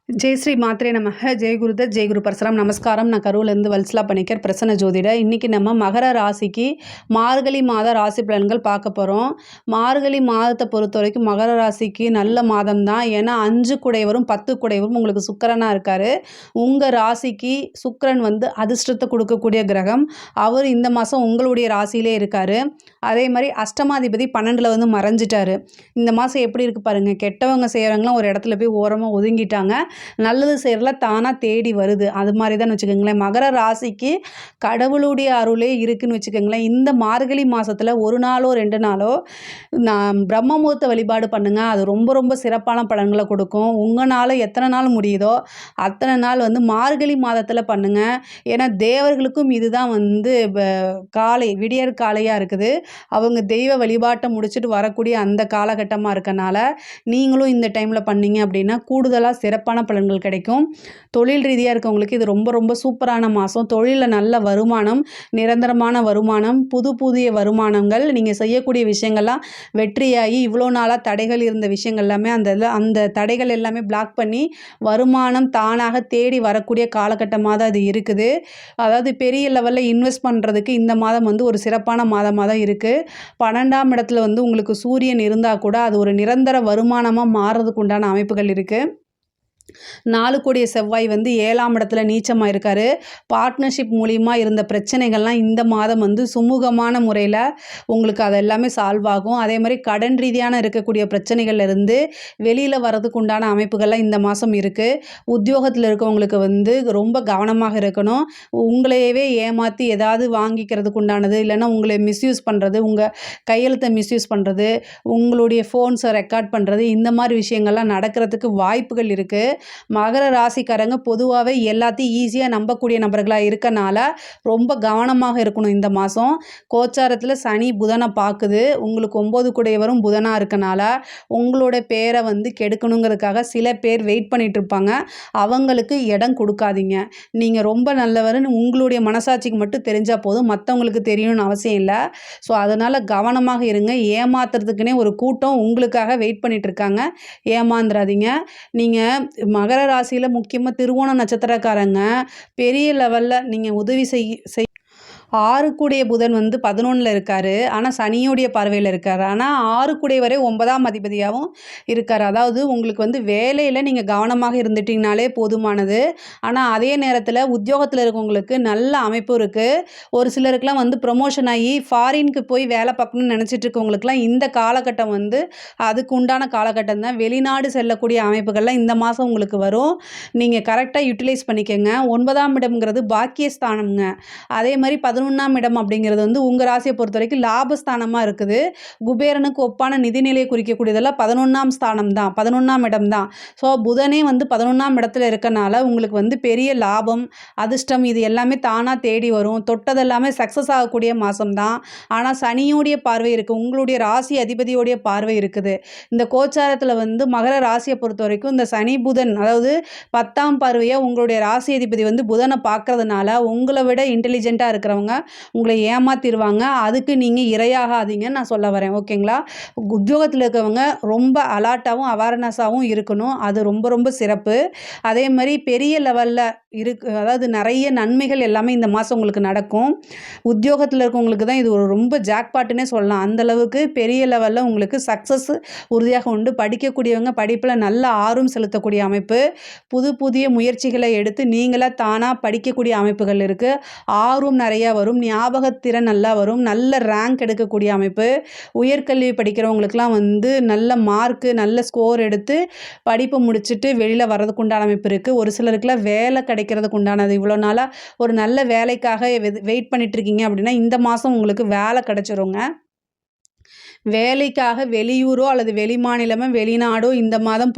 ஜெய் ஸ்ரீ மாத்ரே நமக. ஜெய் குருதத் ஜெய் குரு பரசுராம். நமஸ்காரம். நான் கரூர்லேருந்து வல்சலா பணிக்கர், பிரசன்ன ஜோதிடர். இன்றைக்கி நம்ம மகர ராசிக்கு மார்கழி மாத ராசி பலன்கள் பார்க்க போகிறோம். மார்கழி மாதத்தை பொறுத்த வரைக்கும் மகர ராசிக்கு நல்ல மாதம் தான். ஏன்னா 5 குடைவரும் 10 குடைவரும் உங்களுக்கு சுக்கிரனாக இருக்கார். உங்கள் ராசிக்கு சுக்கிரன் அதிர்ஷ்டத்தை கொடுக்கக்கூடிய கிரகம். அவர் இந்த மாதம் உங்களுடைய ராசியிலே இருக்கார். அதே மாதிரி அஷ்டமாதிபதி 12ல் மறைஞ்சிட்டார். இந்த மாதம் எப்படி இருக்குது பாருங்கள். கெட்டவங்க செய்கிறவங்களாம் ஒரு இடத்துல போய் ஓரமாக ஒதுங்கிட்டாங்க. நல்லது செய்கிறல தானாக தேடி வருது. அது மாதிரி தான் வச்சுக்கோங்களேன். மகர ராசிக்கு கடவுளுடைய அருளே இருக்குதுன்னு வச்சுக்கோங்களேன். இந்த மார்கழி மாதத்தில் ஒரு நாளோ 2 நாளோ நான் பிரம்ம முகூர்த்த வழிபாடு பண்ணுங்கள். அது ரொம்ப ரொம்ப சிறப்பான பலன்களை கொடுக்கும். உங்களால் எத்தனை நாள் முடியுதோ அத்தனை நாள் மார்கழி மாதத்தில் பண்ணுங்கள். ஏன்னா தேவர்களுக்கும் இதுதான் காலை விடியற் காலையாக இருக்குது. அவங்க தெய்வ வழிபாட்டை முடிச்சுட்டு வரக்கூடிய அந்த காலகட்டமாக இருக்கனால நீங்களும் இந்த டைமில் பண்ணீங்க அப்படின்னா கூடுதலாக சிறப்பான பலன்கள் கிடைக்கும். தொழில் ரீதியாக இருக்கவங்களுக்கு இது ரொம்ப ரொம்ப சூப்பரான மாதம். தொழிலில் நல்ல வருமானம், நிரந்தரமான வருமானம், புதிய வருமானங்கள், நீங்கள் செய்யக்கூடிய விஷயங்கள்லாம் வெற்றியாகி இவ்வளோ நாளாக தடைகள் இருந்த விஷயங்கள் எல்லாமே அந்த தடைகள் எல்லாமே பிளாக் பண்ணி வருமானம் தானாக தேடி வரக்கூடிய காலகட்டமாக தான் இது இருக்குது. அதாவது பெரிய லெவலில் இன்வெஸ்ட் பண்ணுறதுக்கு இந்த மாதம் ஒரு சிறப்பான மாதமாக தான் இருக்குது. 12ஆம் இடத்துல உங்களுக்கு சூரியன் இருந்தால் கூட அது ஒரு நிரந்தர வருமானமாக மாறுறதுக்கு உண்டான அமைப்புகள் இருக்குது. 4 கோடிய செவ்வாய் 7ஆம் இடத்துல நீச்சமாக இருக்கார். பார்ட்னர்ஷிப் மூலிமா இருந்த பிரச்சனைகள்லாம் இந்த மாதம் சுமூகமான முறையில் உங்களுக்கு அது எல்லாமே சால்வ் ஆகும். அதே மாதிரி கடன் ரீதியான இருக்கக்கூடிய பிரச்சனைகள்லேருந்து வெளியில் வரதுக்கு உண்டான அமைப்புகள்லாம் இந்த மாதம் இருக்குது. உத்தியோகத்தில் இருக்கவங்களுக்கு ரொம்ப கவனமாக இருக்கணும். உங்களையவே ஏமாற்றி ஏதாவது வாங்கிக்கிறதுக்கு உண்டானது, இல்லைன்னா உங்களை மிஸ்யூஸ் பண்ணுறது, உங்கள் கையெழுத்தை மிஸ்யூஸ் பண்ணுறது, உங்களுடைய ஃபோன்ஸை ரெக்கார்ட் பண்ணுறது, இந்த மாதிரி விஷயங்கள்லாம் நடக்கிறதுக்கு வாய்ப்புகள் இருக்குது. மகர ராசிக்காரங்க பொதுவாகவே எல்லாத்தையும் ஈஸியாக நம்பக்கூடிய நபர்களாக இருக்கனால ரொம்ப கவனமாக இருக்கணும். இந்த மாதம் கோச்சாரத்தில் சனி புதனை பார்க்குது. உங்களுக்கு 9 குடையவரும் புதனாக இருக்கனால உங்களோட பேரை கெடுக்கணுங்கிறதுக்காக சில பேர் வெயிட் பண்ணிட்டு இருப்பாங்க. அவங்களுக்கு இடம் கொடுக்காதீங்க. நீங்கள் ரொம்ப நல்லவர்னு உங்களுடைய மனசாட்சிக்கு மட்டும் தெரிஞ்சால் போதும், மற்றவங்களுக்கு தெரியணும்னு அவசியம் இல்லை. ஸோ அதனால் கவனமாக இருங்க. ஏமாத்துறதுக்குன்னே ஒரு கூட்டம் உங்களுக்காக வெயிட் பண்ணிட்டு இருக்காங்க. ஏமாந்துடாதீங்க. நீங்கள் மகர ராசியில் முக்கியமாக திருவோண நட்சத்திரக்காரங்க பெரிய லெவலில் நீங்கள் உதவி செய் 6 கூடிய புதன் 11ல் இருக்கார். ஆனால் சனியோடைய பார்வையில் இருக்கார். ஆனால் 6 கூடிய வரை 9ஆம் அதிபதியாகவும் இருக்கார். அதாவது உங்களுக்கு வேலையில் நீங்கள் கவனமாக இருந்துட்டிங்கனாலே போதுமானது. ஆனால் அதே நேரத்தில் உத்தியோகத்தில் இருக்கவங்களுக்கு நல்ல அமைப்பு இருக்குது. ஒரு சிலருக்குலாம் ப்ரொமோஷன் ஆகி ஃபாரினுக்கு போய் வேலை பார்க்கணும்னு நினச்சிட்டு இருக்கவங்களுக்குலாம் இந்த காலகட்டம் அதுக்கு உண்டான காலகட்டம் தான். வெளிநாடு செல்லக்கூடிய அமைப்புகள்லாம் இந்த மாதம் உங்களுக்கு வரும். நீங்கள் கரெக்டாக யூட்டிலைஸ் பண்ணிக்கோங்க. 9ஆம் இடம்ங்கிறது பாக்கியஸ்தானம்ங்க. அதே மாதிரி 11ஆம் இடம் அப்படிங்கிறது உங்கள் ராசியை பொறுத்த வரைக்கும் லாபஸ்தானமாக இருக்குது. குபேரனுக்கு ஒப்பான நிதிநிலையை குறிக்கக்கூடியதெல்லாம் 11ஆம் ஸ்தானம் தான், 11ஆம் இடம் தான். ஸோ புதனே 11ஆம் இடத்துல இருக்கனால உங்களுக்கு பெரிய லாபம், அதிர்ஷ்டம் இது எல்லாமே தானாக தேடி வரும். தொட்டதெல்லாமே சக்ஸஸ் ஆகக்கூடிய மாதம் தான். ஆனால் சனியோடைய பார்வை இருக்குது, உங்களுடைய ராசி அதிபதியோடைய பார்வை இருக்குது. இந்த கோச்சாரத்தில் மகர ராசியை பொறுத்த வரைக்கும் இந்த சனி புதன், அதாவது 10ஆம் பார்வையாக உங்களுடைய ராசி அதிபதி புதனை பார்க்கறதுனால உங்களை விட இன்டெலிஜென்ட்டாக இருக்கிறவங்க உங்களை ஏமாத்திடுவாங்க. அதுக்கு நீங்கள் இரையாகாதீங்கன்னு நான் சொல்ல வரேன். ஓகேங்களா? உத்தியோகத்தில் இருக்கவங்க ரொம்ப அலர்ட்டாகவும் அவேர்னஸாகவும் இருக்கணும். அது ரொம்ப ரொம்ப சிறப்பு. அதே மாதிரி பெரிய லெவலில் அதாவது நிறைய நன்மைகள் எல்லாமே இந்த மாதம் உங்களுக்கு நடக்கும். உத்தியோகத்தில் இருக்கவங்களுக்கு தான் இது ஒரு ரொம்ப ஜாக்பாட்டுன்னே சொல்லலாம். அந்தளவுக்கு பெரிய லெவலில் உங்களுக்கு சக்ஸஸ் உறுதியாக உண்டு. படிக்கக்கூடியவங்க படிப்பில் நல்ல ஆர்வம் செலுத்தக்கூடிய அமைப்பு, புதிய முயற்சிகளை எடுத்து நீங்களாக தானாக படிக்கக்கூடிய அமைப்புகள் இருக்குது. ஆர்வம் நிறையா வரும். ஞாபகத்திறன் நல்லா வரும். நல்ல ரேங்க் எடுக்கக்கூடிய அமைப்பு. உயர்கல்வி படிக்கிறவங்களுக்குலாம் நல்ல மார்க்கு, நல்ல ஸ்கோர் எடுத்து படிப்பு முடிச்சுட்டு வெளியில் வர்றதுக்கு உண்டான அமைப்பு இருக்குது. ஒரு சிலருக்குலாம் வேலை கிடைக்கிறதுக்கு உண்டானது. இவ்வளோ நாளாக ஒரு நல்ல வேலைக்காக வெயிட் பண்ணிட்டு இருக்கீங்க அப்படின்னா இந்த மாதம் உங்களுக்கு வேலை கிடைச்சிருங்க. வேலைக்காக வெளியூரோ அல்லது வெளிமாநிலமோ வெளிநாடோ இந்த மாதம்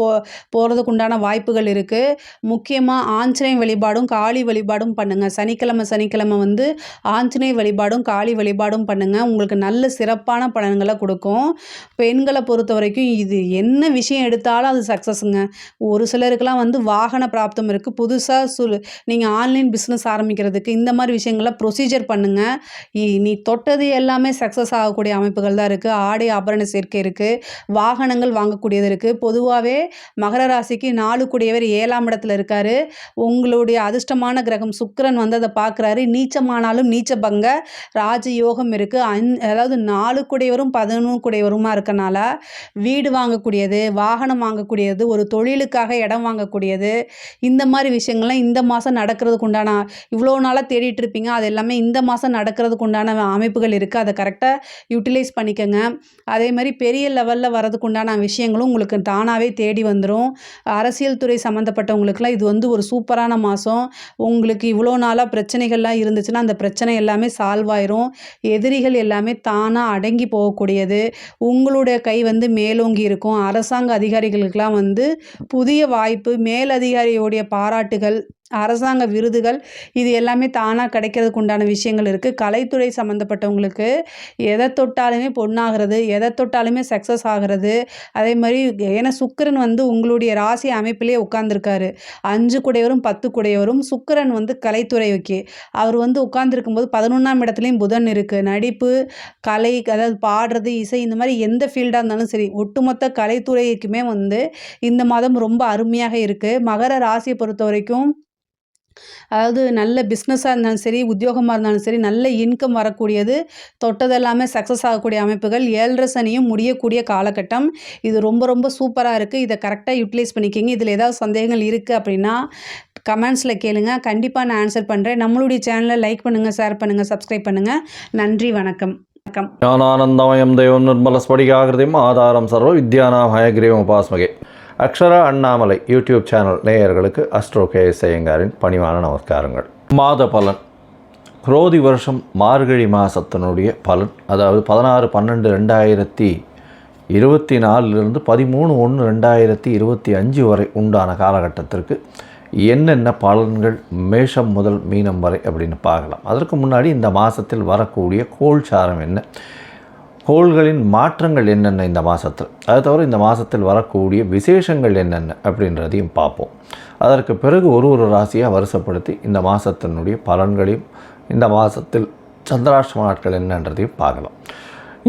போகிறதுக்கு உண்டான வாய்ப்புகள் இருக்குது. முக்கியமாக ஆஞ்சநேய வழிபாடும் காளி வழிபாடும் பண்ணுங்கள். சனிக்கிழமை ஆஞ்சநேய வழிபாடும் காளி வழிபாடும் பண்ணுங்கள். உங்களுக்கு நல்ல சிறப்பான பலன்களை கொடுக்கும். பெண்களை பொறுத்த வரைக்கும் இது என்ன விஷயம் எடுத்தாலும் அது சக்ஸஸுங்க. ஒரு சிலருக்கெல்லாம் வாகன பிராப்தம் இருக்குது. புதுசாக நீங்கள் ஆன்லைன் பிஸ்னஸ் ஆரம்பிக்கிறதுக்கு இந்த மாதிரி விஷயங்களை ப்ரொசீஜர் பண்ணுங்கள். நீ தொட்டது எல்லாமே சக்ஸஸ் ஆகக்கூடிய அமைப்புகள் தான் இருக்குது. ஆடை ஆபரண சேர்க்கை இருக்குது. வாகனங்கள் வாங்கக்கூடியது இருக்குது. பொதுவாகவே மகர ராசிக்கு 4 கூடியவர் 7ஆம் இடத்துல இருக்கார். உங்களுடைய அதிர்ஷ்டமான கிரகம் சுக்கிரன் வந்து அதை பார்க்குறாரு. நீச்சமானாலும் நீச்ச பங்க ராஜயோகம் இருக்குது. அதாவது 4 கூடியவரும் 11 கூடியவருமா இருக்கனால வீடு வாங்கக்கூடியது, வாகனம் வாங்கக்கூடியது, ஒரு தொழிலுக்காக இடம் வாங்கக்கூடியது, இந்த மாதிரி விஷயங்கள்லாம் இந்த மாதம் நடக்கிறதுக்கு உண்டான இவ்வளோ நாளாக தேடிட்டு இருப்பீங்க. அது எல்லாமே இந்த மாதம் நடக்கிறதுக்கு உண்டான அமைப்புகள் இருக்குது. அதை கரெக்டாக யூட்டிலைஸ் பண்ணிக்கோங்க. அதே மாதிரி பெரிய லெவலில் வரதுக்கு உண்டான விஷயங்களும் உங்களுக்கு தானாகவே தேடி வந்துடும். அரசியல் துறை சம்மந்தப்பட்டவங்களுக்குலாம் இது வந்து ஒரு சூப்பரான மாதம். உங்களுக்கு இவ்வளோ நாளாக பிரச்சனைகள்லாம் இருந்துச்சுன்னா அந்த பிரச்சனை எல்லாமே சால்வ் ஆயிரும். எதிரிகள் எல்லாமே தானாக அடங்கி போகக்கூடியது. உங்களுடைய கை வந்து மேலோங்கி இருக்கும். அரசாங்க அதிகாரிகளுக்கெல்லாம் வந்து புதிய வாய்ப்பு, மேலதிகாரியோடைய பாராட்டுகள், அரசாங்க விருதுகள் இது எல்லாமே தானாக கிடைக்கிறதுக்கு உண்டான விஷயங்கள் இருக்குது. கலைத்துறை சம்மந்தப்பட்டவங்களுக்கு எதை தொட்டாலுமே பொண்ணாகிறது, எதை தொட்டாலுமே சக்ஸஸ் ஆகிறது. அதே மாதிரி ஏன்னா சுக்கிரன் வந்து உங்களுடைய ராசி அமைப்பிலே உட்கார்ந்துருக்காரு. 5 கூடையவரும் 10 கூடையவரும். சுக்கிரன் வந்து கலைத்துறைக்கு அவர் வந்து உட்கார்ந்துருக்கும்போது 11ஆம் இடத்துலையும் புதன் இருக்குது. நடிப்பு, கலை, அதாவது பாடுறது, இசை, இந்த மாதிரி எந்த ஃபீல்டாக இருந்தாலும் சரி ஒட்டுமொத்த கலைத்துறைக்குமே வந்து இந்த மாதம் ரொம்ப அருமையாக இருக்குது. மகர ராசியை பொறுத்த வரைக்கும் அதாவது நல்ல பிஸ்னஸாக இருந்தாலும் சரி, உத்தியோகமாக இருந்தாலும் சரி, நல்ல இன்கம் வரக்கூடியது, தொட்டதெல்லாமே சக்ஸஸ் ஆகக்கூடிய அமைப்புகள், 7.5 சனியும் முடியக்கூடிய காலகட்டம். இது ரொம்ப ரொம்ப சூப்பராக இருக்குது. இதை கரெக்டாக யூட்டிலைஸ் பண்ணிக்கிங்க. இதில் ஏதாவது சந்தேகங்கள் இருக்குது அப்படின்னா கமெண்ட்ஸில் கேளுங்க. கண்டிப்பாக நான் ஆன்சர் பண்ணுறேன். நம்மளுடைய சேனலை லைக் பண்ணுங்கள், ஷேர் பண்ணுங்கள், சப்ஸ்கிரைப் பண்ணுங்கள். நன்றி, வணக்கம். ஞானானந்தமயம் தேவம் நிர்மலஸ்படிகாகிருதிம் ஆதாரம் சர்வ வித்யானாம் ஹயக்ரீவம் உபாஸ்மகே. அக்ஷரா அண்ணாமலை யூடியூப் சேனல் நேயர்களுக்கு அஸ்ட்ரோ KS ஐயங்காரின் பணிவான நமஸ்காரங்கள். மாத பலன், குரோதி வருஷம் மார்கழி மாதத்தினுடைய பலன், அதாவது 16/12/2024 13/1/2025 வரை உண்டான காலகட்டத்திற்கு என்னென்ன பலன்கள் மேஷம் முதல் மீனம் வரை அப்படின்னு பார்க்கலாம். அதற்கு முன்னாடி இந்த மாதத்தில் வரக்கூடிய கோள்சாரம் என்ன, கோள்களின் மாற்றங்கள் என்னென்ன இந்த மாதத்தில், அது தவிர இந்த மாதத்தில் வரக்கூடிய விசேஷங்கள் என்னென்ன அப்படின்றதையும் பார்ப்போம். அதற்கு பிறகு ஒரு ராசியாக வரிசைப்படுத்தி இந்த மாதத்தினுடைய பலன்களையும் இந்த மாதத்தில் சந்திராஷ்டம நாட்கள் என்னன்றதையும் பார்க்கலாம்.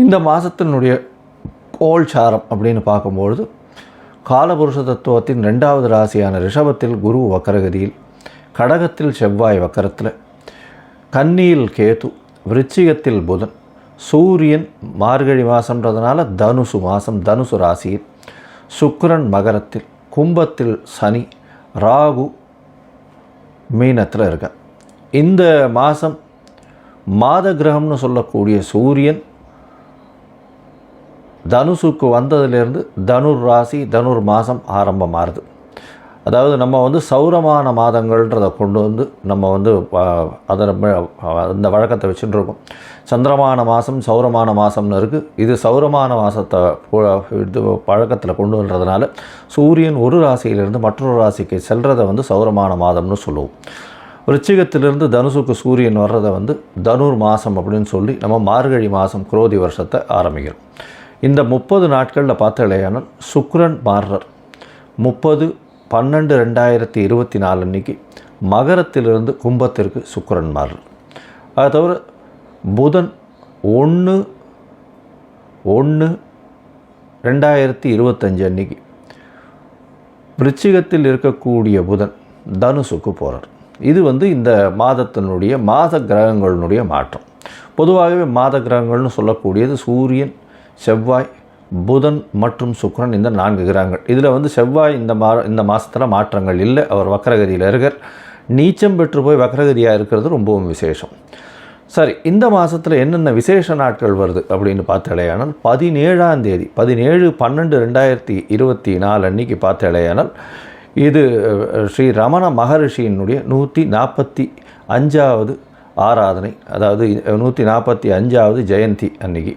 இந்த மாதத்தினுடைய கோள்சாரம் அப்படின்னு பார்க்கும்பொழுது காலபுருஷ தத்துவத்தின் 2வது ராசியான ரிஷபத்தில் குரு வக்கரகதியில், கடகத்தில் செவ்வாய் வக்கரத்தில், கன்னியில் கேது, விருச்சிகத்தில் புதன், சூரியன் மார்கழி மாதம்ன்றதுனால தனுசு மாதம், தனுசு ராசியில், சுக்கிரன் மகரத்தில், கும்பத்தில் சனி, ராகு மீனத்தில் இருக்க. இந்த மாதம் மாத கிரகம்னு சொல்லக்கூடிய சூரியன் தனுசுக்கு வந்ததுலேருந்து தனுர் ராசி, தனுர் மாதம் ஆரம்பமாகுது. அதாவது நம்ம வந்து சௌரமான மாதங்கள்ன்றதை கொண்டு வந்து நம்ம வந்து அதை அந்த வழக்கத்தை வச்சுட்டு இருக்கோம். சந்திரமான மாதம், சௌரமான மாதம்னு இருக்குது. இது சௌரமான மாதத்தை இது பழக்கத்தில் கொண்டு வர்றதுனால சூரியன் ஒரு ராசியிலிருந்து மற்றொரு ராசிக்கு செல்றதை வந்து சௌரமான மாதம்னு சொல்லுவோம். விருச்சிகத்திலிருந்து தனுசுக்கு சூரியன் வர்றதை வந்து தனுர் மாதம் அப்படின்னு சொல்லி நம்ம மார்கழி மாதம் குரோதி வருஷத்தை ஆரம்பிக்கிறோம். இந்த 30 நாட்களில் பார்த்தாலேயானால் சுக்கிரன் மாறுறார். 30/12/2024 அன்றைக்கி மகரத்திலிருந்து கும்பத்திற்கு சுக்கிரன் மாறுறார். அது தவிர புதன் 1/1/2025 அன்றைக்கி விருச்சிகத்தில் இருக்கக்கூடிய புதன் தனுசுக்கு போகிறார். இது வந்து இந்த மாதத்தினுடைய மாத கிரகங்களினுடைய மாற்றம். பொதுவாகவே மாத கிரகங்கள்னு சொல்லக்கூடியது சூரியன், செவ்வாய், புதன் மற்றும் சுக்கிரன், இந்த 4 கிரகங்கள். இதில் வந்து செவ்வாய் இந்த மாதத்தில் மாற்றங்கள் இல்லை. அவர் வக்கரகதியில் இருக்கார். நீச்சம் பெற்று போய் வக்கரகதியாக இருக்கிறது ரொம்பவும் விசேஷம். சரி, இந்த மாதத்தில் என்னென்ன விசேஷ நாட்கள் வருது அப்படின்னு பார்த்தாலேயானால் 17ஆம் தேதி 17/12/2024 அன்றைக்கி பார்த்தாலேயானால் இது ஸ்ரீ ரமண மகரிஷியினுடைய 145வது ஆராதனை, அதாவது 145வது ஜெயந்தி அன்றைக்கி.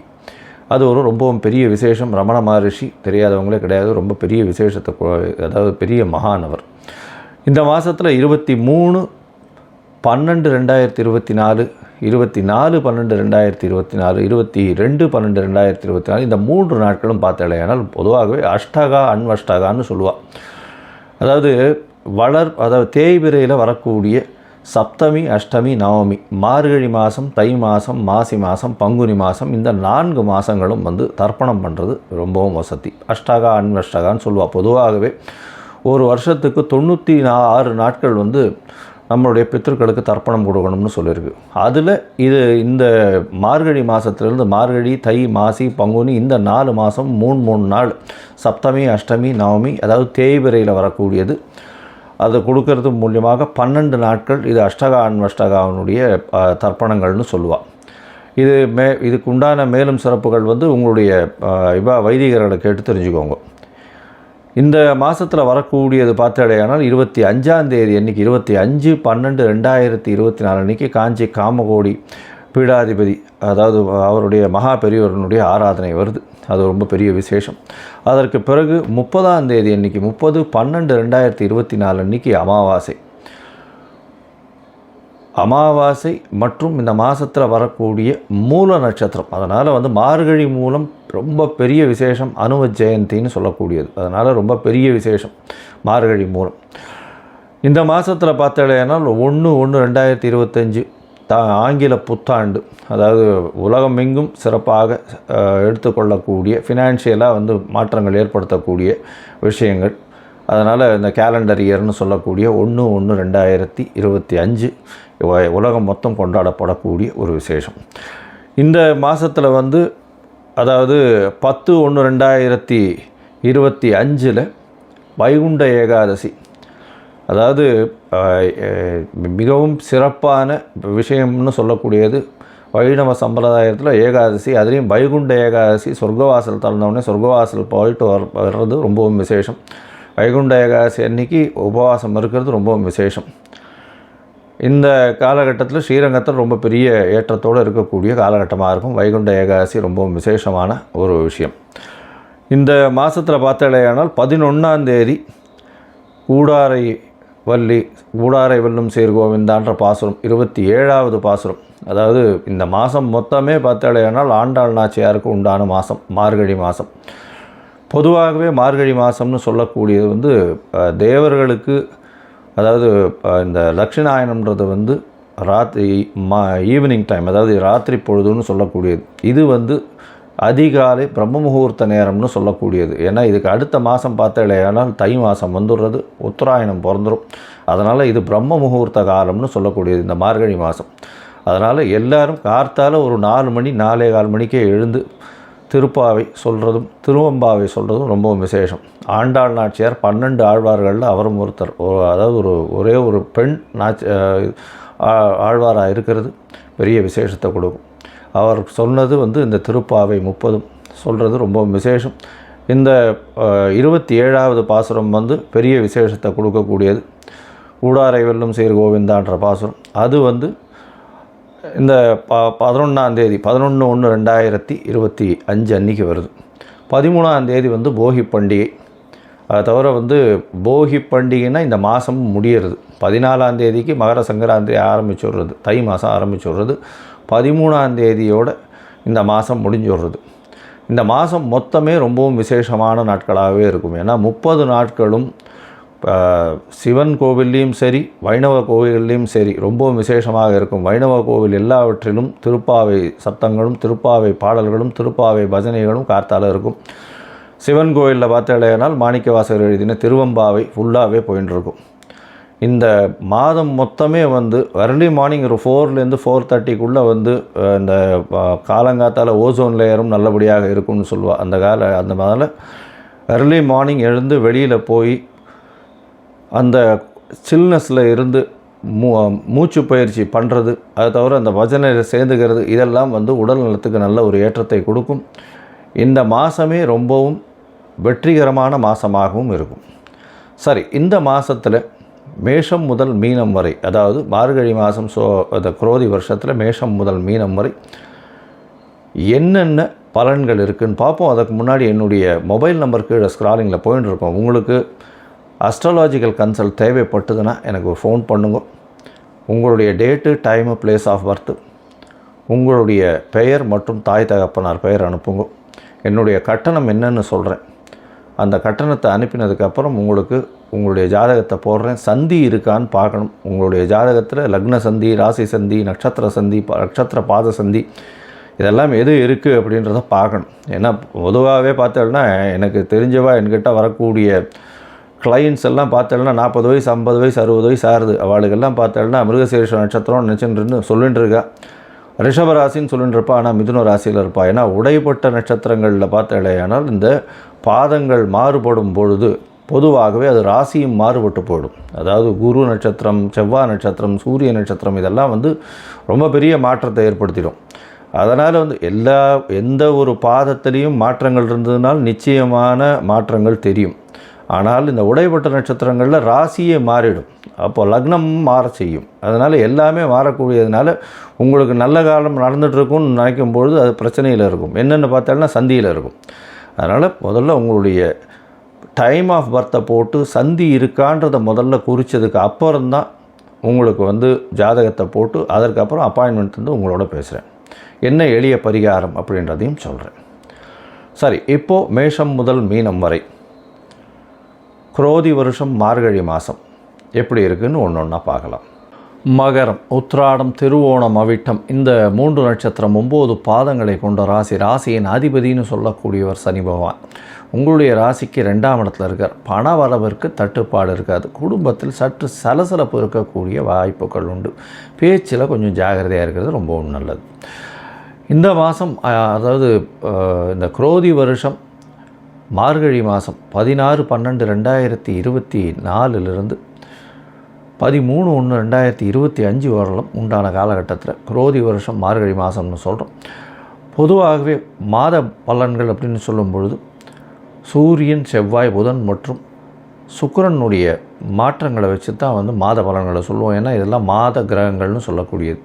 அது ஒரு ரொம்பவும் பெரிய விசேஷம். ரமண மகரிஷி தெரியாதவங்களே கிடையாது. ரொம்ப பெரிய விசேஷத்தை, அதாவது பெரிய மகானவர். இந்த மாதத்தில் 23/12/2024, 24/12/2024, 22/12/2024 இந்த 3 நாட்களும் பார்த்தாலேயானால் பொதுவாகவே அஷ்டகா அன்வஷ்டகான்னு சொல்லுவாள். அதாவது தேய்பிரையில் வரக்கூடிய சப்தமி, அஷ்டமி, நவமி, மார்கழி மாதம், தை மாதம், மாசி மாதம், பங்குனி மாதம், இந்த 4 மாதங்களும் வந்து தர்ப்பணம் பண்ணுறது ரொம்பவும் வசதி. அஷ்டகா அன்வஷ்டகான்னு சொல்லுவாள். பொதுவாகவே ஒரு வருஷத்துக்கு 96 நாட்கள் வந்து நம்மளுடைய பித்திருக்களுக்கு தர்ப்பணம் கொடுக்கணும்னு சொல்லியிருக்கு. அதில் இந்த மார்கழி மாதத்துலேருந்து மார்கழி, தை, மாசி, பங்குனி இந்த 4 மாதம் 3 நாள் சப்தமி, அஷ்டமி, நவமி, அதாவது தேய்பிரையில் வரக்கூடியது, அது கொடுக்கறது மூலியமாக 12 நாட்கள் இது அஷ்டகா அன்வஷ்டகாவினுடைய தர்ப்பணங்கள்னு சொல்லுவாள். இதுக்கு உண்டான மேலும் சிறப்புகள் வந்து உங்களுடைய வைதிகர்களை கேட்டு தெரிஞ்சுக்கோங்க. இந்த மாதத்தில் வரக்கூடியது பார்த்தாலேயானால் 25ஆம் தேதி அன்றைக்கி 25/12/2024 அன்றைக்கி காஞ்சி காமகோடி பீடாதிபதி, அதாவது அவருடைய மகா பெரியவரனுடைய ஆராதனை வருது. அது ரொம்ப பெரிய விசேஷம். அதற்கு பிறகு 30ஆம் தேதி அன்றைக்கி 30/12/2024 அன்றைக்கி அமாவாசை மற்றும் இந்த மாதத்தில் வரக்கூடிய மூல நட்சத்திரம். அதனால் வந்து மார்கழி மூலம் ரொம்ப பெரிய விசேஷம், அனும ஜெயந்தின்னு சொல்லக்கூடியது. அதனால் ரொம்ப பெரிய விசேஷம் மார்கழி மூலம். இந்த மாதத்தில் பார்த்தாலேனால் 1/1/2025 ஆங்கில புத்தாண்டு, அதாவது உலகமெங்கும் சிறப்பாக எடுத்துக்கொள்ளக்கூடிய ஃபினான்ஷியலாக வந்து மாற்றங்கள் ஏற்படுத்தக்கூடிய விஷயங்கள். அதனால் இந்த கேலண்டர் இயர்னு சொல்லக்கூடிய 1/1/2025 உலகம் மொத்தம் கொண்டாடப்படக்கூடிய ஒரு விசேஷம். இந்த மாதத்தில் வந்து அதாவது 10/1/2025 வைகுண்ட ஏகாதசி, அதாவது மிகவும் சிறப்பான விஷயம்னு சொல்லக்கூடியது வைணவ சம்பிரதாயத்தில் ஏகாதசி. அதுலேயும் வைகுண்ட ஏகாதசி, சொர்க்கவாசல் திறந்தவுடனே சொர்க்கவாசல் போயிட்டு வர்றது ரொம்பவும் விசேஷம். வைகுண்ட ஏகாதசி அன்றைக்கி உபவாசம் இருக்கிறது ரொம்பவும் விசேஷம். இந்த காலகட்டத்தில் ஸ்ரீரங்கத்தில் ரொம்ப பெரிய ஏற்றத்தோடு இருக்கக்கூடிய காலகட்டமாக இருக்கும். வைகுண்ட ஏகாதசி ரொம்பவும் விசேஷமான ஒரு விஷயம். இந்த மாதத்தில் பார்த்தாலேயானால் 11ஆம் தேதி கூடாரை வெல்லும் சீர் கோவிந்தான்ற பாசுரம் 27வது பாசுரம். அதாவது இந்த மாதம் மொத்தமே பார்த்தாலேயானால் ஆண்டாள் நாச்சியாருக்கு உண்டான மாதம் மார்கழி மாதம். பொதுவாகவே மார்கழி மாதம்னு சொல்லக்கூடியது வந்து தேவர்களுக்கு, அதாவது இந்த தட்சிணாயனம்ன்றது வந்து ஈவினிங் டைம், அதாவது ராத்திரி பொழுதுன்னு சொல்லக்கூடியது. இது வந்து அதிகாலை பிரம்ம முகூர்த்த நேரம்னு சொல்லக்கூடியது. ஏன்னா இதுக்கு அடுத்த மாதம் பார்த்தாலேயானால் தை மாதம் வந்துடுறது, உத்தராயணம் பிறந்துடும். அதனால் இது பிரம்ம முகூர்த்த காலம்னு சொல்லக்கூடியது இந்த மார்கழி மாதம். அதனால் எல்லோரும் கார்த்தால ஒரு 4 மணி 4:15 மணிக்கே எழுந்து திருப்பாவை சொல்கிறதும் திருவம்பாவை சொல்கிறதும் ரொம்பவும் விசேஷம். ஆண்டாள் நாச்சியார் 12 ஆழ்வார்களில் அவரும் ஒருத்தர். அதாவது ஒரே ஒரு பெண் ஆழ்வாராக இருக்கிறது பெரிய விசேஷத்தை கொடுக்கும். அவர் சொன்னது வந்து இந்த திருப்பாவை 30 சொல்கிறது ரொம்பவும் விசேஷம். இந்த 27வது பாசுரம் வந்து பெரிய விசேஷத்தை கொடுக்கக்கூடியது. கூடாரை வெல்லும் சீர் கோவிந்தான்ற பாசுரம் அது வந்து இந்த 11ஆம் தேதி 11/1/2025 அன்றைக்கி வருது. 13ஆம் தேதி வந்து போகி பண்டிகை. அதை தவிர வந்து போகி பண்டிகைன்னா இந்த மாதம் முடியறது. 14ஆம் தேதிக்கு மகர சங்கராந்தி ஆரம்பிச்சுடுறது, தை மாதம் ஆரம்பிச்சுடுறது. 13ஆம் தேதியோட இந்த மாதம் முடிஞ்சுடுறது. இந்த மாதம் மொத்தமே ரொம்பவும் விசேஷமான நாட்களாகவே இருக்கும். ஏன்னா 30 நாட்களும் சிவன் கோவில்லையும் சரி வைணவ கோவில்லையும் சரி ரொம்பவும் விசேஷமாக இருக்கும். வைணவ கோவில் எல்லாவற்றிலும் திருப்பாவை சத்தங்களும் திருப்பாவை பாடல்களும் திருப்பாவை பஜனைகளும் கார்த்தால இருக்கும். சிவன் கோவிலில் பார்த்தாலேனால் மாணிக்கவாசகர் எழுதின திருவம்பாவை ஃபுல்லாகவே போயின்னு இருக்கும். இந்த மாதம் மொத்தமே வந்து early மார்னிங் ஒரு 4லேருந்து 4:30க்குள்ளே வந்து இந்த காலங்காத்தால் ஓசோன் லேயரும் நல்லபடியாக இருக்கும்னு சொல்லுவாள். அந்த மாதிரி early மார்னிங் எழுந்து வெளியில் போய் அந்த சில்னஸில் இருந்து மூச்சு பயிற்சி பண்ணுறது, அதை தவிர அந்த பஜனையில் சேர்ந்துக்கிறது, இதெல்லாம் வந்து உடல் நலத்துக்கு நல்ல ஒரு ஏற்றத்தை கொடுக்கும். இந்த மாதமே ரொம்பவும் வெற்றிகரமான மாதமாகவும் இருக்கும். சரி, இந்த மாதத்தில் மேஷம் முதல் மீனம் வரை, அதாவது மார்கழி மாதம் அந்த குரோதி வருஷத்தில் மேஷம் முதல் மீனம் வரை என்னென்ன பலன்கள் இருக்குதுன்னு பார்ப்போம். அதுக்கு முன்னாடி என்னுடைய மொபைல் நம்பர் கீழே ஸ்க்ராலிங்கில் போயின்னு இருக்கோம். உங்களுக்கு அஸ்ட்ராலாஜிக்கல் கன்சல்ட் தேவைப்பட்டதுன்னா எனக்கு ஒரு ஃபோன் பண்ணுங்க. உங்களுடைய date, time, place of birth, உங்களுடைய பெயர் மற்றும் தாய் தகப்பனார் பெயர் அனுப்புங்க. என்னுடைய கட்டணம் என்னன்னு சொல்கிறேன். அந்த கட்டணத்தை அனுப்பினதுக்கப்புறம் உங்களுக்கு உங்களுடைய ஜாதகத்தை போடுறேன். சந்தி இருக்கான்னு பார்க்கணும். உங்களுடைய ஜாதகத்தில் லக்ன சந்தி, ராசி சந்தி, நட்சத்திர சந்தி, நட்சத்திர பாத சந்தி இதெல்லாம் எது இருக்குது அப்படின்றத பார்க்கணும். ஏன்னா பொதுவாகவே பார்த்தோம்னா எனக்கு தெரிஞ்சவா என்கிட்ட வரக்கூடிய கிளைண்ட்ஸ் எல்லாம் பார்த்தோம்னா 40 வயசு, 50 வயசு, 60 வயசு ஆகுது. அவளுக்கெல்லாம் பார்த்தோம்னா மிருகசீரிஷ நட்சத்திரம் நினச்சின்னு சொல்லிட்டு இருக்கா. ரிஷபராசின்னு சொல்லிட்டு இருப்பா, ஆனால் மிதுன ராசியில் இருப்பா. ஏன்னா உடைப்பட்ட நட்சத்திரங்களில் பார்த்தாலேயானால் இந்த பாதங்கள் மாறுபடும் பொழுது பொதுவாகவே அது ராசியும் மாறுபட்டு போயிடும். அதாவது குரு நட்சத்திரம், செவ்வாய் நட்சத்திரம், சூரிய நட்சத்திரம் இதெல்லாம் ரொம்ப பெரிய மாற்றத்தை ஏற்படுத்திடும். அதனால் எந்த ஒரு பாதத்திலையும் மாற்றங்கள் இருந்ததுனால் நிச்சயமான மாற்றங்கள் தெரியும். ஆனால் இந்த உடைப்பட்ட நட்சத்திரங்களில் ராசியே மாறிடும். அப்போ லக்னம் மாற செய்யும். அதனால் எல்லாமே மாறக்கூடியதுனால உங்களுக்கு நல்ல காலம் நடந்துகிட்ருக்கும்னு நினைக்கும் பொழுது அது பிரச்சனையில் இருக்கும். என்னென்னு பார்த்தாலும் சந்தியில் இருக்கும். அதனால் முதல்ல உங்களுடைய டைம் ஆஃப் பர்த்தை போட்டு சந்தி இருக்கான்றதை முதல்ல குறித்ததுக்கு அப்புறம்தான் உங்களுக்கு ஜாதகத்தை போட்டு அதற்கப்புறம் அப்பாயின்மெண்ட் உங்களோட பேசுகிறேன். என்ன எளிய பரிகாரம் அப்படின்றதையும் சொல்கிறேன். சரி, இப்போது மேஷம் முதல் மீனம் வரை குரோதி வருஷம் மார்கழி மாதம் எப்படி இருக்குதுன்னு ஒன்று ஒன்றா பார்க்கலாம். மகரம், உத்திராடம், திருவோணம், அவிட்டம் இந்த 3 நட்சத்திரம் 9 பாதங்களை கொண்ட ராசியின் அதிபதினு சொல்லக்கூடியவர் சனி பகவான். உங்களுடைய ராசிக்கு 2ஆம் இடத்துல இருக்கார். பண வரவிற்கு தட்டுப்பாடு இருக்காது. குடும்பத்தில் சற்று சலசலப்பு இருக்கக்கூடிய வாய்ப்புகள் உண்டு. பேச்சில் கொஞ்சம் ஜாகிரதையாக இருக்கிறது ரொம்பவும் நல்லது. இந்த மாதம் அதாவது இந்த குரோதி வருஷம் மார்கழி மாதம் 16/12/2024 13/1/2025 வரலும் உண்டான காலகட்டத்தில் குரோதி வருஷம் மார்கழி மாதம்னு சொல்கிறோம். பொதுவாகவே மாத பலன்கள் அப்படின்னு சொல்லும் பொழுது சூரியன், செவ்வாய், புதன் மற்றும் சுக்கிரனுடைய மாற்றங்களை வச்சு தான் மாத பலன்களை சொல்லுவோம். ஏன்னா இதெல்லாம் மாத கிரகங்கள்னு சொல்லக்கூடியது.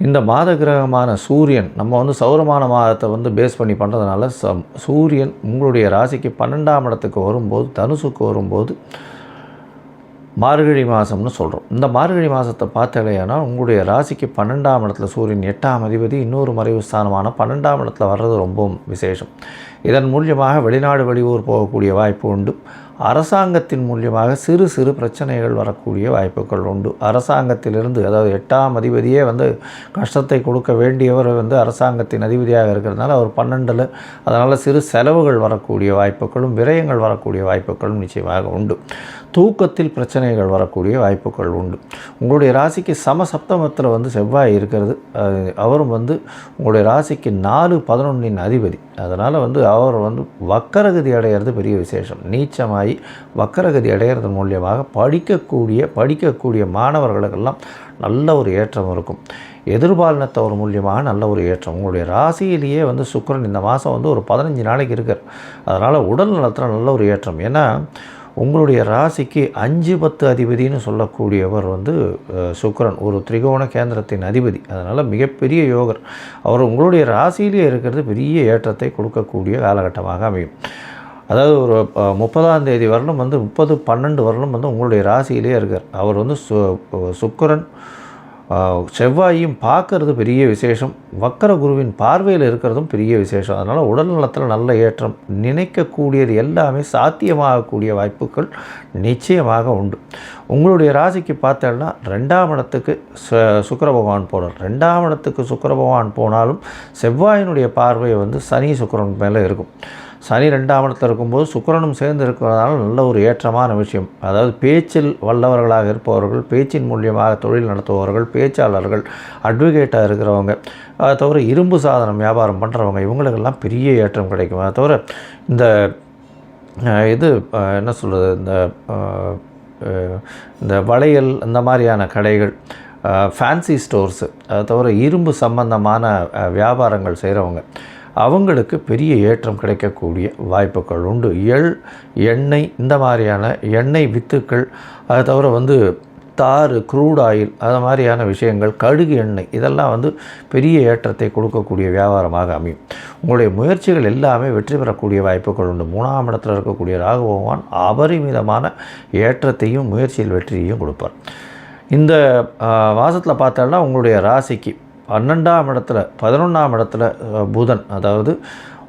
இந்த மாத கிரகமான சூரியன் நம்ம சௌரமான மாதத்தை பேஸ் பண்ணி பண்ணுறதுனால சூரியன் உங்களுடைய ராசிக்கு 12ஆம் இடத்துக்கு வரும்போது, தனுசுக்கு வரும்போது மார்கழி மாதம்னு சொல்கிறோம். இந்த மார்கழி மாதத்தை பார்த்தாலேனா உங்களுடைய ராசிக்கு 12ஆம் இடத்துல சூரியன் 8ஆம் அதிபதி இன்னொரு மறைவு ஸ்தானமான 12ஆம் இடத்துல வர்றது ரொம்பவும் விசேஷம். இதன் மூலியமாக வெளிநாடு வெளியூர் போகக்கூடிய வாய்ப்பு உண்டு. அரசாங்கத்தின் மூலியமாக சிறு சிறு பிரச்சனைகள் வரக்கூடிய வாய்ப்புகள் உண்டு. அரசாங்கத்திலிருந்து, அதாவது 8ஆம் அதிபதியே கஷ்டத்தை கொடுக்க வேண்டியவர் அரசாங்கத்தின் அதிபதியாக இருக்கிறதுனால அவர் 12ல், அதனால் சிறு செலவுகள் வரக்கூடிய வாய்ப்புகளும் விரயங்கள் வரக்கூடிய வாய்ப்புகளும் நிச்சயமாக உண்டு. தூக்கத்தில் பிரச்சனைகள் வரக்கூடிய வாய்ப்புகள் உண்டு. உங்களுடைய ராசிக்கு சமசப்தமத்தில் செவ்வாய் இருக்கிறது. அவரும் உங்களுடைய ராசிக்கு 4/11 அதிபதி. அதனால் அவர் வக்கரகதி அடைகிறது பெரிய விசேஷம். நீச்சமாகி வக்கரகதி அடைகிறது மூலியமாக படிக்கக்கூடிய மாணவர்களுக்கெல்லாம் நல்ல ஒரு ஏற்றம் இருக்கும். எதிர்பாலினத்தவர் மூலியமாக நல்ல ஒரு ஏற்றம். உங்களுடைய ராசியிலேயே சுக்கிரன் இந்த மாதம் ஒரு 15 நாளைக்கு இருக்கார். அதனால் உடல் நலத்தில் நல்ல ஒரு ஏற்றம். ஏன்னா உங்களுடைய ராசிக்கு 5/10 அதிபதினு சொல்லக்கூடியவர் சுக்கிரன், ஒரு திரிகோண கேந்திரத்தின் அதிபதி. அதனால் மிகப்பெரிய யோகர். அவர் உங்களுடைய ராசியிலே இருக்கிறது பெரிய ஏற்றத்தை கொடுக்கக்கூடிய காலகட்டமாக அமையும். அதாவது ஒரு 30ஆம் தேதி வரலும் 30/12 வரலும் உங்களுடைய ராசியிலே இருக்கார். அவர் சுக்கிரன் செவ்வாயும் பார்க்கறது பெரிய விசேஷம். வக்கர குருவின் பார்வையில் இருக்கிறதும் பெரிய விசேஷம். அதனால் உடல் நலத்தில் நல்ல ஏற்றம். நினைக்கக்கூடியது எல்லாமே சாத்தியமாகக்கூடிய வாய்ப்புகள் நிச்சயமாக உண்டு. உங்களுடைய ராசிக்கு பார்த்தோம்னா 2ஆம் இடத்துக்கு சுக்கிர பகவான் போனார். 2ஆம் இடத்துக்கு சுக்கிர பகவான் போனாலும் செவ்வாயினுடைய பார்வை சனி சுக்கிரன் மேலே இருக்கும். சனி 2ஆம் இடத்தில் இருக்கும்போது சுக்கிரனும் சேர்ந்து இருக்கிறதுனால நல்ல ஒரு ஏற்றமான விஷயம். அதாவது பேச்சில் வல்லவர்களாக இருப்பவர்கள், பேச்சின் மூலியமாக தொழில் நடத்துபவர்கள், பேச்சாளர்கள், அட்வொகேட்டாக இருக்கிறவங்க, அதை தவிர இரும்பு சாதனம் வியாபாரம் பண்ணுறவங்க, இவங்களுக்கெல்லாம் பெரிய ஏற்றம் கிடைக்கும். அதை தவிர இந்த என்ன சொல்கிறது, இந்த வளையல் இந்த மாதிரியான கடைகள், ஃபேன்சி ஸ்டோர்ஸு, அதை தவிர இரும்பு சம்பந்தமான வியாபாரங்கள் செய்கிறவங்க, அவங்களுக்கு பெரிய ஏற்றம் கிடைக்கக்கூடிய வாய்ப்புகள் உண்டு. எண்ணெய் இந்த மாதிரியான எண்ணெய் வித்துக்கள், அதை தவிர தாறு, க்ரூட் ஆயில் அது மாதிரியான விஷயங்கள், கடுகு எண்ணெய் இதெல்லாம் பெரிய ஏற்றத்தை கொடுக்கக்கூடிய வியாபாரமாக அமையும். உங்களுடைய முயற்சிகள் எல்லாமே வெற்றி பெறக்கூடிய வாய்ப்புகள் உண்டு. 3ஆம் இடத்தில் இருக்கக்கூடிய ராகு பகவான் அபரிமிதமான ஏற்றத்தையும் முயற்சியில் வெற்றியையும் கொடுப்பார். இந்த மாதத்தில் பார்த்தோம்னா உங்களுடைய ராசிக்கு 12ஆம் இடத்துல 11ஆம் இடத்துல புதன், அதாவது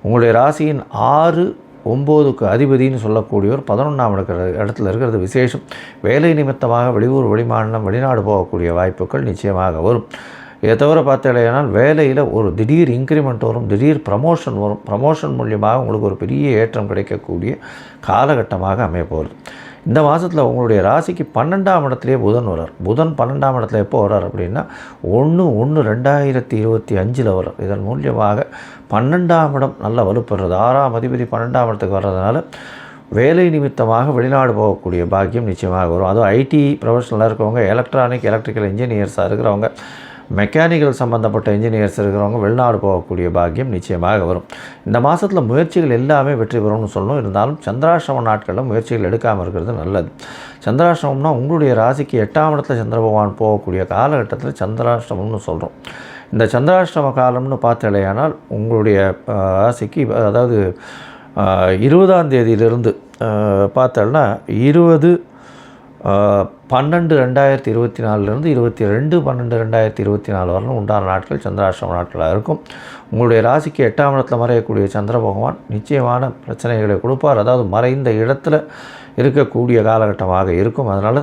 உங்களுடைய ராசியின் 6, 9க்கு அதிபதினு சொல்லக்கூடியவர் 11ஆம் இடத்துல இருக்கிறது விசேஷம். வேலை நிமித்தமாக வெளியூர், வெளிமாநிலம், வெளிநாடு போகக்கூடிய வாய்ப்புகள் நிச்சயமாக வரும். இதை தவிர பார்த்தீங்கன்னா வேலையில் ஒரு திடீர் இன்க்ரிமெண்ட் வரும், திடீர் ப்ரமோஷன் வரும். ப்ரமோஷன் மூலியமாக உங்களுக்கு ஒரு பெரிய ஏற்றம் கிடைக்கக்கூடிய காலகட்டமாக அமைய போகுது. இந்த மாதத்தில் உங்களுடைய ராசிக்கு 12ஆம் இடத்துலேயே புதன் வரார். புதன் 12ஆம் இடத்துல எப்போ வரார் அப்படின்னா 1/1/2025 வரார். இதன் மூலியமாக 12ஆம் இடம் நல்ல வலுப்பெறுறது. 6ஆம் அதிபதி 12ஆம் இடத்துக்கு வர்றதுனால வேலை நிமித்தமாக வெளிநாடு போகக்கூடிய பாக்கியம் நிச்சயமாக வரும். அதுவும் ஐடி ப்ரொஃபஷனலாக இருக்கிறவங்க, எலக்ட்ரிக்கல் இன்ஜினியர்ஸாக இருக்கிறவங்க, மெக்கானிக்கல் சம்மந்தப்பட்ட இன்ஜினியர்ஸ் இருக்கிறவங்க வெளிநாடு போகக்கூடிய பாக்கியம் நிச்சயமாக வரும். இந்த மாதத்தில் முயற்சிகள் எல்லாமே வெற்றி பெறும்னு சொல்லணும். இருந்தாலும் சந்திராஷ்டம நாட்களில் முயற்சிகள் எடுக்காமல் இருக்கிறது நல்லது. சந்திராஷ்டமம்னா உங்களுடைய ராசிக்கு 8ஆம் இடத்துல சந்திர பகவான் போகக்கூடிய காலகட்டத்தில் சந்திராஷ்டமம்னு சொல்கிறோம். இந்த சந்திராஷ்டம காலம்னு பார்த்தாலேயானால் உங்களுடைய ராசிக்கு அதாவது 20ஆம் தேதியிலிருந்து பார்த்தோன்னா 20/12/2024 22/12/2024 வரலும் உண்டான நாட்கள் சந்திராஷ்டம நாட்களாக இருக்கும். உங்களுடைய ராசிக்கு 8ஆம் இடத்துல மறையக்கூடிய சந்திர பகவான் நிச்சயமான பிரச்சனைகளை கொடுப்பார். அதாவது மறைந்த இடத்துல இருக்கக்கூடிய காலகட்டமாக இருக்கும். அதனால்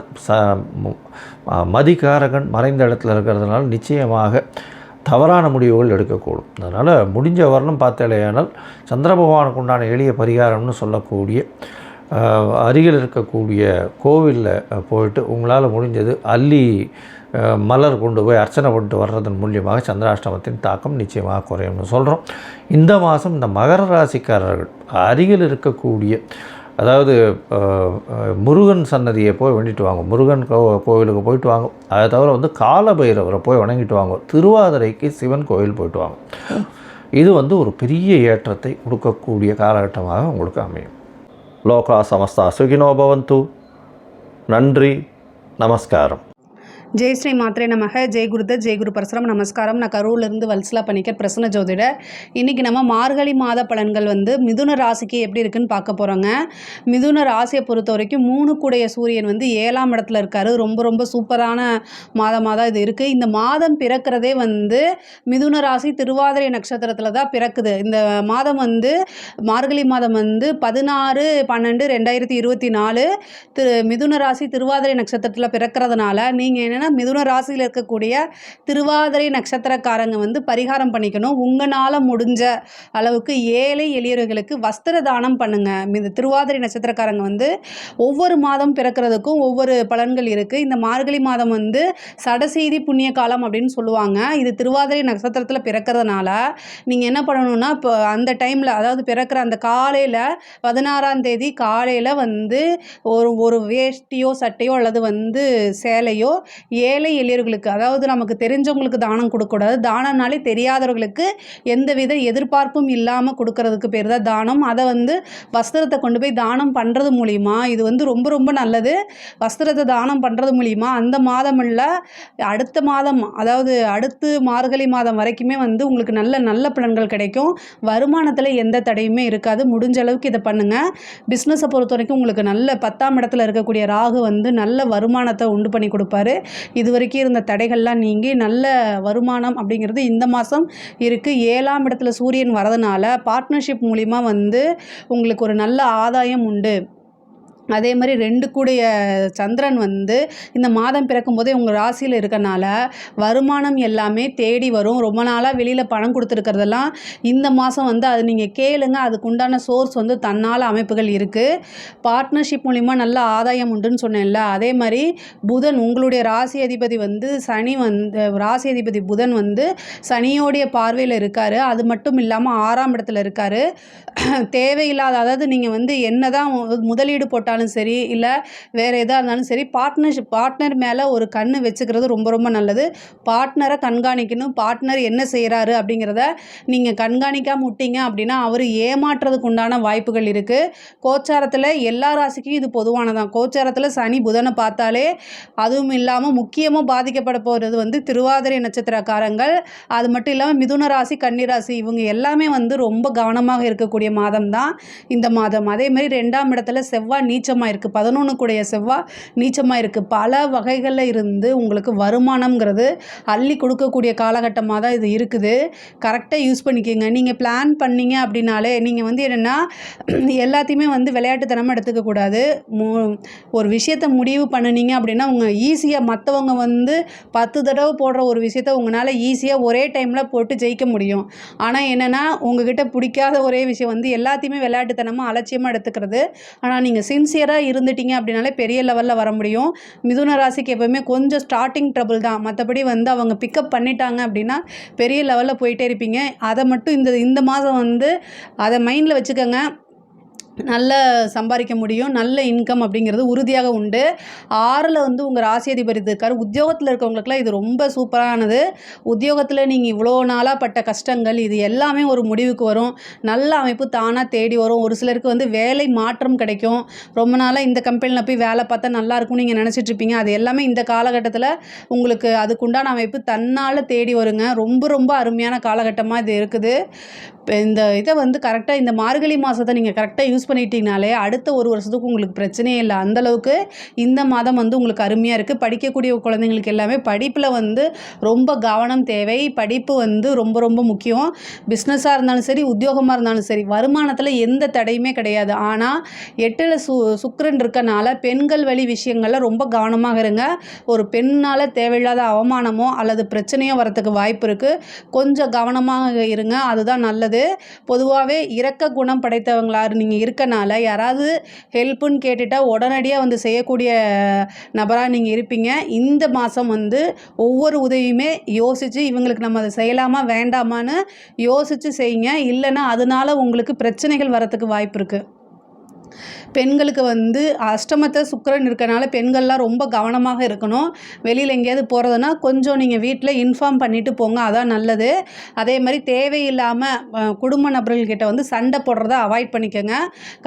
மதிகாரகன் மறைந்த இடத்துல இருக்கிறதுனால நிச்சயமாக தவறான முடிவுகள் எடுக்கக்கூடும். அதனால் முடிஞ்ச வரலும் பார்த்தாலேயானால் சந்திர பகவானுக்கு உண்டான எளிய பரிகாரம்னு சொல்லக்கூடிய அருகில் இருக்கக்கூடிய கோவிலில் போயிட்டு உங்களால் முடிஞ்சது அல்லி மலர் கொண்டு போய் அர்ச்சனை பண்ணிட்டு வர்றதன் மூலியமாக சந்திராஷ்டமத்தின் தாக்கம் நிச்சயமாக குறையும்னு சொல்கிறோம். இந்த மாதம் இந்த மகர ராசிக்காரர்கள் அருகில் இருக்கக்கூடிய அதாவது முருகன் சன்னதியை போய் வேண்டிட்டு வாங்க. முருகன் கோவிலுக்கு போயிட்டு வாங்க. அதை தவிர காலபைரவரை போய் வணங்கிட்டு வாங்க. திருவாதிரைக்கு சிவன் கோவில் போயிட்டு வாங்க. இது ஒரு பெரிய ஏற்றத்தை கொடுக்கக்கூடிய காலகட்டமாக உங்களுக்கு அமையும். லோகா சமஸ்தா சுகினோ பவந்து. நன்றி, நமஸ்காரம். ஜெய் ஸ்ரீ மாத்ரே நமக. ஜெய் குருதத், ஜெய் குரு பரசுராம். நமஸ்காரம். நான் கரூர்லேருந்து வல்சலா பணிக்கர், பிரசன்ன ஜோதிடர். இன்றைக்கி நம்ம மார்கழி மாத பலன்கள் மிதுன ராசிக்கு எப்படி இருக்குன்னு பார்க்க போகிறோங்க. மிதுன ராசியை பொறுத்த வரைக்கும் 3 கூடைய சூரியன் 7ஆம் இடத்துல இருக்கார். ரொம்ப ரொம்ப சூப்பரான மாதமாக தான் இது இருக்குது. இந்த மாதம் பிறக்கிறதே மிதுன ராசி திருவாதிரை நட்சத்திரத்தில் தான் பிறக்குது. இந்த மாதம் மார்கழி மாதம் 16/12/2024 மிதுன ராசி திருவாதிரை நட்சத்திரத்தில் பிறக்கிறதுனால நீங்கள் என்னென்னா மிதுன ராசியில் இருக்கக்கூடிய திருவாதிரை நட்சத்திரக்காரங்க பரிகாரம் பண்ணிக்கணும். உங்களால் முடிஞ்ச அளவுக்கு ஏழை எளியவர்களுக்கு வஸ்திர தானம் பண்ணுங்கள். இந்த திருவாதிரை நட்சத்திரக்காரங்க ஒவ்வொரு மாதம் பிறக்கிறதுக்கும் ஒவ்வொரு பலன்கள் இருக்குது. இந்த மார்கழி மாதம் சடசெய்தி புண்ணிய காலம் அப்படின்னு சொல்லுவாங்க. இது திருவாதிரை நட்சத்திரத்தில் பிறக்கிறதுனால நீங்கள் என்ன பண்ணணும்னா இப்போ அந்த டைமில் அதாவது பிறக்கிற அந்த காலையில் 16ஆம் தேதி காலையில் ஒரு வேஷ்டியோ சட்டையோ அல்லது சேலையோ ஏழை எளியவர்களுக்கு அதாவது நமக்கு தெரிஞ்சவங்களுக்கு தானம் கொடுக்கக்கூடாது. தானம்னாலே தெரியாதவர்களுக்கு எந்தவித எதிர்பார்ப்பும் இல்லாமல் கொடுக்கறதுக்கு பேர் தான் தானம். அதை வஸ்திரத்தை கொண்டு போய் தானம் பண்ணுறது மூலிமா இது ரொம்ப ரொம்ப நல்லது. வஸ்திரத்தை தானம் பண்ணுறது மூலிமா அந்த மாதம் இல்லை அடுத்த மாதம் அதாவது அடுத்து மார்கழி மாதம் வரைக்குமே உங்களுக்கு நல்ல நல்ல பலன்கள் கிடைக்கும். வருமானத்தில் எந்த தடையுமே இருக்காது. முடிஞ்ச அளவுக்கு இதை பண்ணுங்கள். பிஸ்னஸை பொறுத்த வரைக்கும் உங்களுக்கு நல்ல 10ஆம் இடத்துல இருக்கக்கூடிய ராகு நல்ல வருமானத்தை உண்டு பண்ணி கொடுப்பாரு. இது வரைக்கும் இருந்த தடைகள்லாம் நீங்கி நல்ல வருமானம் அப்படிங்கிறது இந்த மாதம் இருக்குது. 7ஆம் இடத்துல சூரியன் வரதுனால பார்ட்னர்ஷிப் மூலிமா உங்களுக்கு ஒரு நல்ல ஆதாயம் உண்டு. அதே மாதிரி 2 கூடைய சந்திரன் இந்த மாதம் பிறக்கும் போதே உங்கள் ராசியில் இருக்கனால வருமானம் எல்லாமே தேடி வரும். ரொம்ப நாளாக வெளியில் பணம் கொடுத்துருக்கிறதெல்லாம் இந்த மாதம் அது நீங்கள் கேளுங்க. அதுக்கு உண்டான சோர்ஸ் தன்னால் அமைப்புகள் இருக்குது. பார்ட்னர்ஷிப் மூலிமா நல்ல ஆதாயம் உண்டுன்னு சொன்னேன்ல. அதே மாதிரி புதன் உங்களுடைய ராசி அதிபதி சனி ராசி அதிபதி புதன் சனியோடைய பார்வையில் இருக்கார். அது மட்டும் இல்லாமல் 6ஆம் இடத்துல இருக்கார். தேவையில்லாத அதாவது நீங்கள் என்ன தான் முதலீடு போட்டாலும் சரி இல்லை வேறு எதாக இருந்தாலும் சரி பார்ட்னர் மேலே ஒரு கண்ணு வச்சுக்கிறது ரொம்ப ரொம்ப நல்லது. பார்ட்னரை கண்காணிக்கணும். பார்ட்னர் என்ன செய்கிறாரு அப்படிங்கிறத நீங்கள் கண்காணிக்காமல் விட்டீங்க அப்படின்னா அவர் ஏமாற்றுறதுக்கு உண்டான வாய்ப்புகள் இருக்குது. கோச்சாரத்தில் எல்லா ராசிக்கும் இது பொதுவானதான். கோச்சாரத்தில் சனி புதனை பார்த்தாலே அதுவும் இல்லாமல் முக்கியமாக பாதிக்கப்பட போகிறது திருவாதிரை நட்சத்திரக்காரங்கள். அது மட்டும் இல்லாமல் மிதுன ராசி கன்னி ராசி இவங்க எல்லாமே ரொம்ப கவனமாக இருக்கக்கூடிய மாதம் தான் இந்த மாதம். அதே மாதிரி 2ஆம் இடத்துல செவ்வாய் நீச்ச நீச்சமாக இருக்குது, 11 கூடிய செவ்வாய் நீச்சமாக இருக்குது. பல வகைகளில் இருந்து உங்களுக்கு வருமானம்ங்கிறது அள்ளி கொடுக்கக்கூடிய காலகட்டமாக தான் இது இருக்குது. கரெக்டாக யூஸ் பண்ணிக்கோங்க. நீங்கள் பிளான் பண்ணீங்க அப்படின்னாலே நீங்கள் வந்து என்னென்னா எல்லாத்தையுமே வந்து விளையாட்டுத்தனமாக எடுத்துக்கக்கூடாது. ஒரு விஷயத்தை முடிவு பண்ணினீங்க அப்படின்னா உங்கள் ஈஸியாக மற்றவங்க வந்து 10 தடவை போடுற ஒரு விஷயத்த உங்களால் ஈஸியாக ஒரே டைமில் போட்டு ஜெயிக்க முடியும். ஆனால் என்னென்னா உங்ககிட்ட பிடிக்காத ஒரே விஷயம் வந்து எல்லாத்தையுமே விளையாட்டுத்தனமாக அலட்சியமாக எடுத்துக்கிறது. ஆனால் நீங்கள் சின்சியராக இருந்துட்டீங்க அப்படின்னாலே பெரிய லெவலில் வர முடியும். மிதுன ராசிக்கு எப்போவுமே கொஞ்சம் ஸ்டார்டிங் ட்ரபிள் தான். மற்றபடி வந்து அவங்க பிக்கப் பண்ணிட்டாங்க அப்படின்னா பெரிய லெவலில் போயிட்டே இருப்பீங்க. அதை மட்டும் இந்த மாதம் வந்து அதை மைண்டில் வச்சுக்கோங்க. நல்ல சம்பாதிக்க முடியும். நல்ல இன்கம் அப்படிங்கிறது உறுதியாக உண்டு. 6ல் வந்து உங்கள் ராசி அதிபதி இருக்கார். உத்தியோகத்தில் இருக்கவங்களுக்குலாம் இது ரொம்ப சூப்பரானது. உத்தியோகத்தில் நீங்கள் இவ்வளோ நாளாக பட்ட கஷ்டங்கள் இது எல்லாமே ஒரு முடிவுக்கு வரும். நல்ல அமைப்பு தானாக தேடி வரும். ஒரு சிலருக்கு வந்து வேலை மாற்றம் கிடைக்கும். ரொம்ப நாளாக இந்த கம்பெனியில் போய் வேலை பார்த்தா நல்லாயிருக்கும்னு நீங்கள் நினச்சிட்ருப்பீங்க. அது எல்லாமே இந்த காலகட்டத்தில் உங்களுக்கு அதுக்குண்டான அமைப்பு தன்னால் தேடி வருங்க. ரொம்ப ரொம்ப அருமையான காலகட்டமாக இது இருக்குது. இந்த இதை வந்து கரெக்டாக இந்த மார்கழி மாதத்தை நீங்கள் கரெக்டாக யூஸ் பண்ணிட்டீங்கனாலே அடுத்த ஒரு வருஷத்துக்கு உங்களுக்கு பிரச்சனையே இல்லை. அந்தளவுக்கு இந்த மாதம் வந்து உங்களுக்கு அருமையாக இருக்குது. படிக்கக்கூடிய குழந்தைங்களுக்கு எல்லாமே படிப்பில் வந்து ரொம்ப கவனம் தேவை. படிப்பு வந்து ரொம்ப ரொம்ப முக்கியம். பிஸ்னஸாக இருந்தாலும் சரி, உத்தியோகமாக இருந்தாலும் சரி, வருமானத்தில் எந்த தடையுமே கிடையாது. ஆனால் 8ல் சுக்கிரன் இருக்கனால பெண்கள் வழி விஷயங்களில் ரொம்ப கவனமாக இருங்க. ஒரு பெண்ணால் தேவையில்லாத அவமானமோ அல்லது பிரச்சனையோ வரத்துக்கு வாய்ப்பு இருக்குது. கொஞ்சம் கவனமாக இருங்க. அதுதான் நல்லது. பொதுவாகவே இரக்க குணம் படைத்தவங்களாக நீங்கள் இருக்கனால யாராவது ஹெல்ப்புன்னு கேட்டுட்டால் உடனடியாக வந்து செய்யக்கூடிய நபராக நீங்கள் இருப்பீங்க. இந்த மாதம் வந்து ஒவ்வொரு உதவியுமே யோசித்து இவங்களுக்கு நம்ம அதை செய்யலாமா வேண்டாமான்னு யோசித்து செய்யுங்க. இல்லைன்னா அதனால் உங்களுக்கு பிரச்சனைகள் வரத்துக்கு வாய்ப்பு இருக்குது. பெண்களுக்கு வந்து அஷ்டமத்தை சுக்கிரன் இருக்கனால பெண்கள்லாம் ரொம்ப கவனமாக இருக்கணும். வெளியில் எங்கேயாவது போகிறதுனா கொஞ்சம் நீங்கள் வீட்டில் இன்ஃபார்ம் பண்ணிவிட்டு போங்க. அதான் நல்லது. அதே மாதிரி தேவையில்லாமல் குடும்ப நபர்கள்கிட்ட வந்து சண்டை போடுறத அவாய்ட் பண்ணிக்கோங்க.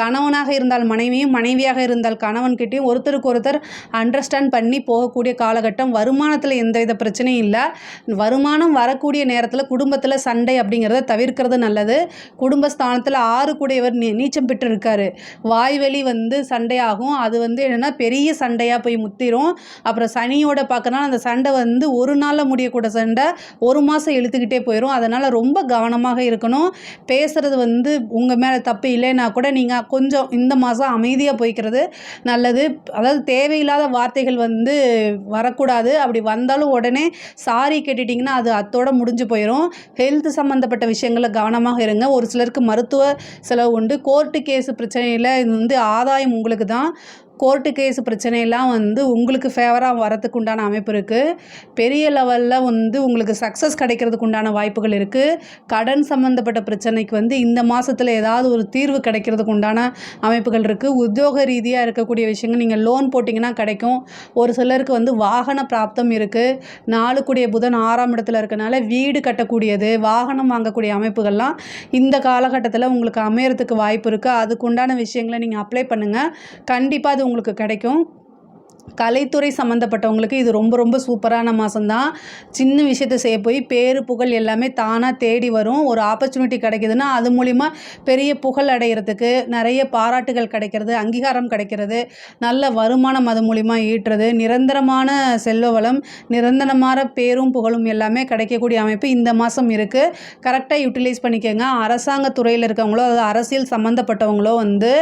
கணவனாக இருந்தால் மனைவியும், மனைவியாக இருந்தால் கணவன்கிட்டையும் ஒருத்தருக்கு ஒருத்தர் அண்டர்ஸ்டாண்ட் பண்ணி போகக்கூடிய காலகட்டம். வருமானத்தில் எந்தவித பிரச்சனையும் இல்லை. வருமானம் வரக்கூடிய நேரத்தில் குடும்பத்தில் சண்டை அப்படிங்கிறத தவிர்க்கிறது நல்லது. குடும்பஸ்தானத்தில் 6 கூடியவர் நீச்சம் பெற்று இருக்காரு. வாய்வெளி வந்து சண்டையாகும். அது வந்து என்னென்னா பெரிய சண்டையாக போய் முத்திரும். அப்புறம் சனியோட பார்க்கறனால அந்த சண்டை வந்து ஒரு நாளில் முடியக்கூட சண்டை 1 மாதம் இழுத்துக்கிட்டே போயிடும். அதனால் ரொம்ப கவனமாக இருக்கணும். பேசுகிறது வந்து உங்கள் மேலே தப்பு இல்லைன்னா கூட நீங்கள் கொஞ்சம் இந்த மாதம் அமைதியாக போய்க்கிறது நல்லது. அதாவது தேவையில்லாத வார்த்தைகள் வந்து வரக்கூடாது. அப்படி வந்தாலும் உடனே சாரி கேட்டுட்டிங்கன்னா அது அத்தோடு முடிஞ்சு போயிடும். ஹெல்த் சம்மந்தப்பட்ட விஷயங்களில் கவனமாக இருங்க. ஒரு சிலருக்கு மருத்துவ செலவு உண்டு. கோர்ட்டு கேஸு பிரச்சனையில் இது வந்து ஆதாயம் உங்களுக்கு தான். கோர்ட்டு கேஸ் பிரச்சனையெல்லாம் வந்து உங்களுக்கு ஃபேவராக வரத்துக்கு உண்டான அமைப்பு இருக்குது. பெரிய லெவலில் வந்து உங்களுக்கு சக்ஸஸ் கிடைக்கிறதுக்கு உண்டான வாய்ப்புகள் இருக்குது. கடன் சம்மந்தப்பட்ட பிரச்சனைக்கு வந்து இந்த மாதத்தில் ஏதாவது ஒரு தீர்வு கிடைக்கிறதுக்கு உண்டான அமைப்புகள் இருக்குது. உத்தியோக ரீதியாக இருக்கக்கூடிய விஷயங்கள் நீங்கள் லோன் போட்டிங்கன்னா கிடைக்கும். ஒரு சிலருக்கு வந்து வாகன பிராப்தம் இருக்குது. 4 கூடிய புதன் 6ஆம் இடத்துல இருக்கனால வீடு கட்டக்கூடியது, வாகனம் வாங்கக்கூடிய அமைப்புகள்லாம் இந்த காலகட்டத்தில் உங்களுக்கு அமையறதுக்கு வாய்ப்பு இருக்குது. அதுக்குண்டான விஷயங்களை நீங்கள் அப்ளை பண்ணுங்கள். கண்டிப்பாக அது உங்களுக்கு கிடைக்கும். கலைத்துறை சம்மந்தப்பட்டவங்களுக்கு இது ரொம்ப ரொம்ப சூப்பரான மாதம்தான். சின்ன விஷயத்தை செய்ய போய் பேரு புகழ் எல்லாமே தானாக தேடி வரும். ஒரு ஆப்பர்ச்சுனிட்டி கிடைக்குதுன்னா அது மூலிமா பெரிய புகழ் அடைகிறதுக்கு நிறைய பாராட்டுகள் கிடைக்கிறது, அங்கீகாரம் கிடைக்கிறது, நல்ல வருமானம் அது மூலிமா ஈட்டுறது, நிரந்தரமான செல்வ வளம், நிரந்தரமான பேரும் புகழும் எல்லாமே கிடைக்கக்கூடிய அமைப்பு இந்த மாதம் இருக்குது. கரெக்டாக யூட்டிலைஸ் பண்ணிக்கோங்க. அரசாங்க துறையில் இருக்கவங்களோ அதாவது அரசியல் சம்மந்தப்பட்டவங்களோ வந்து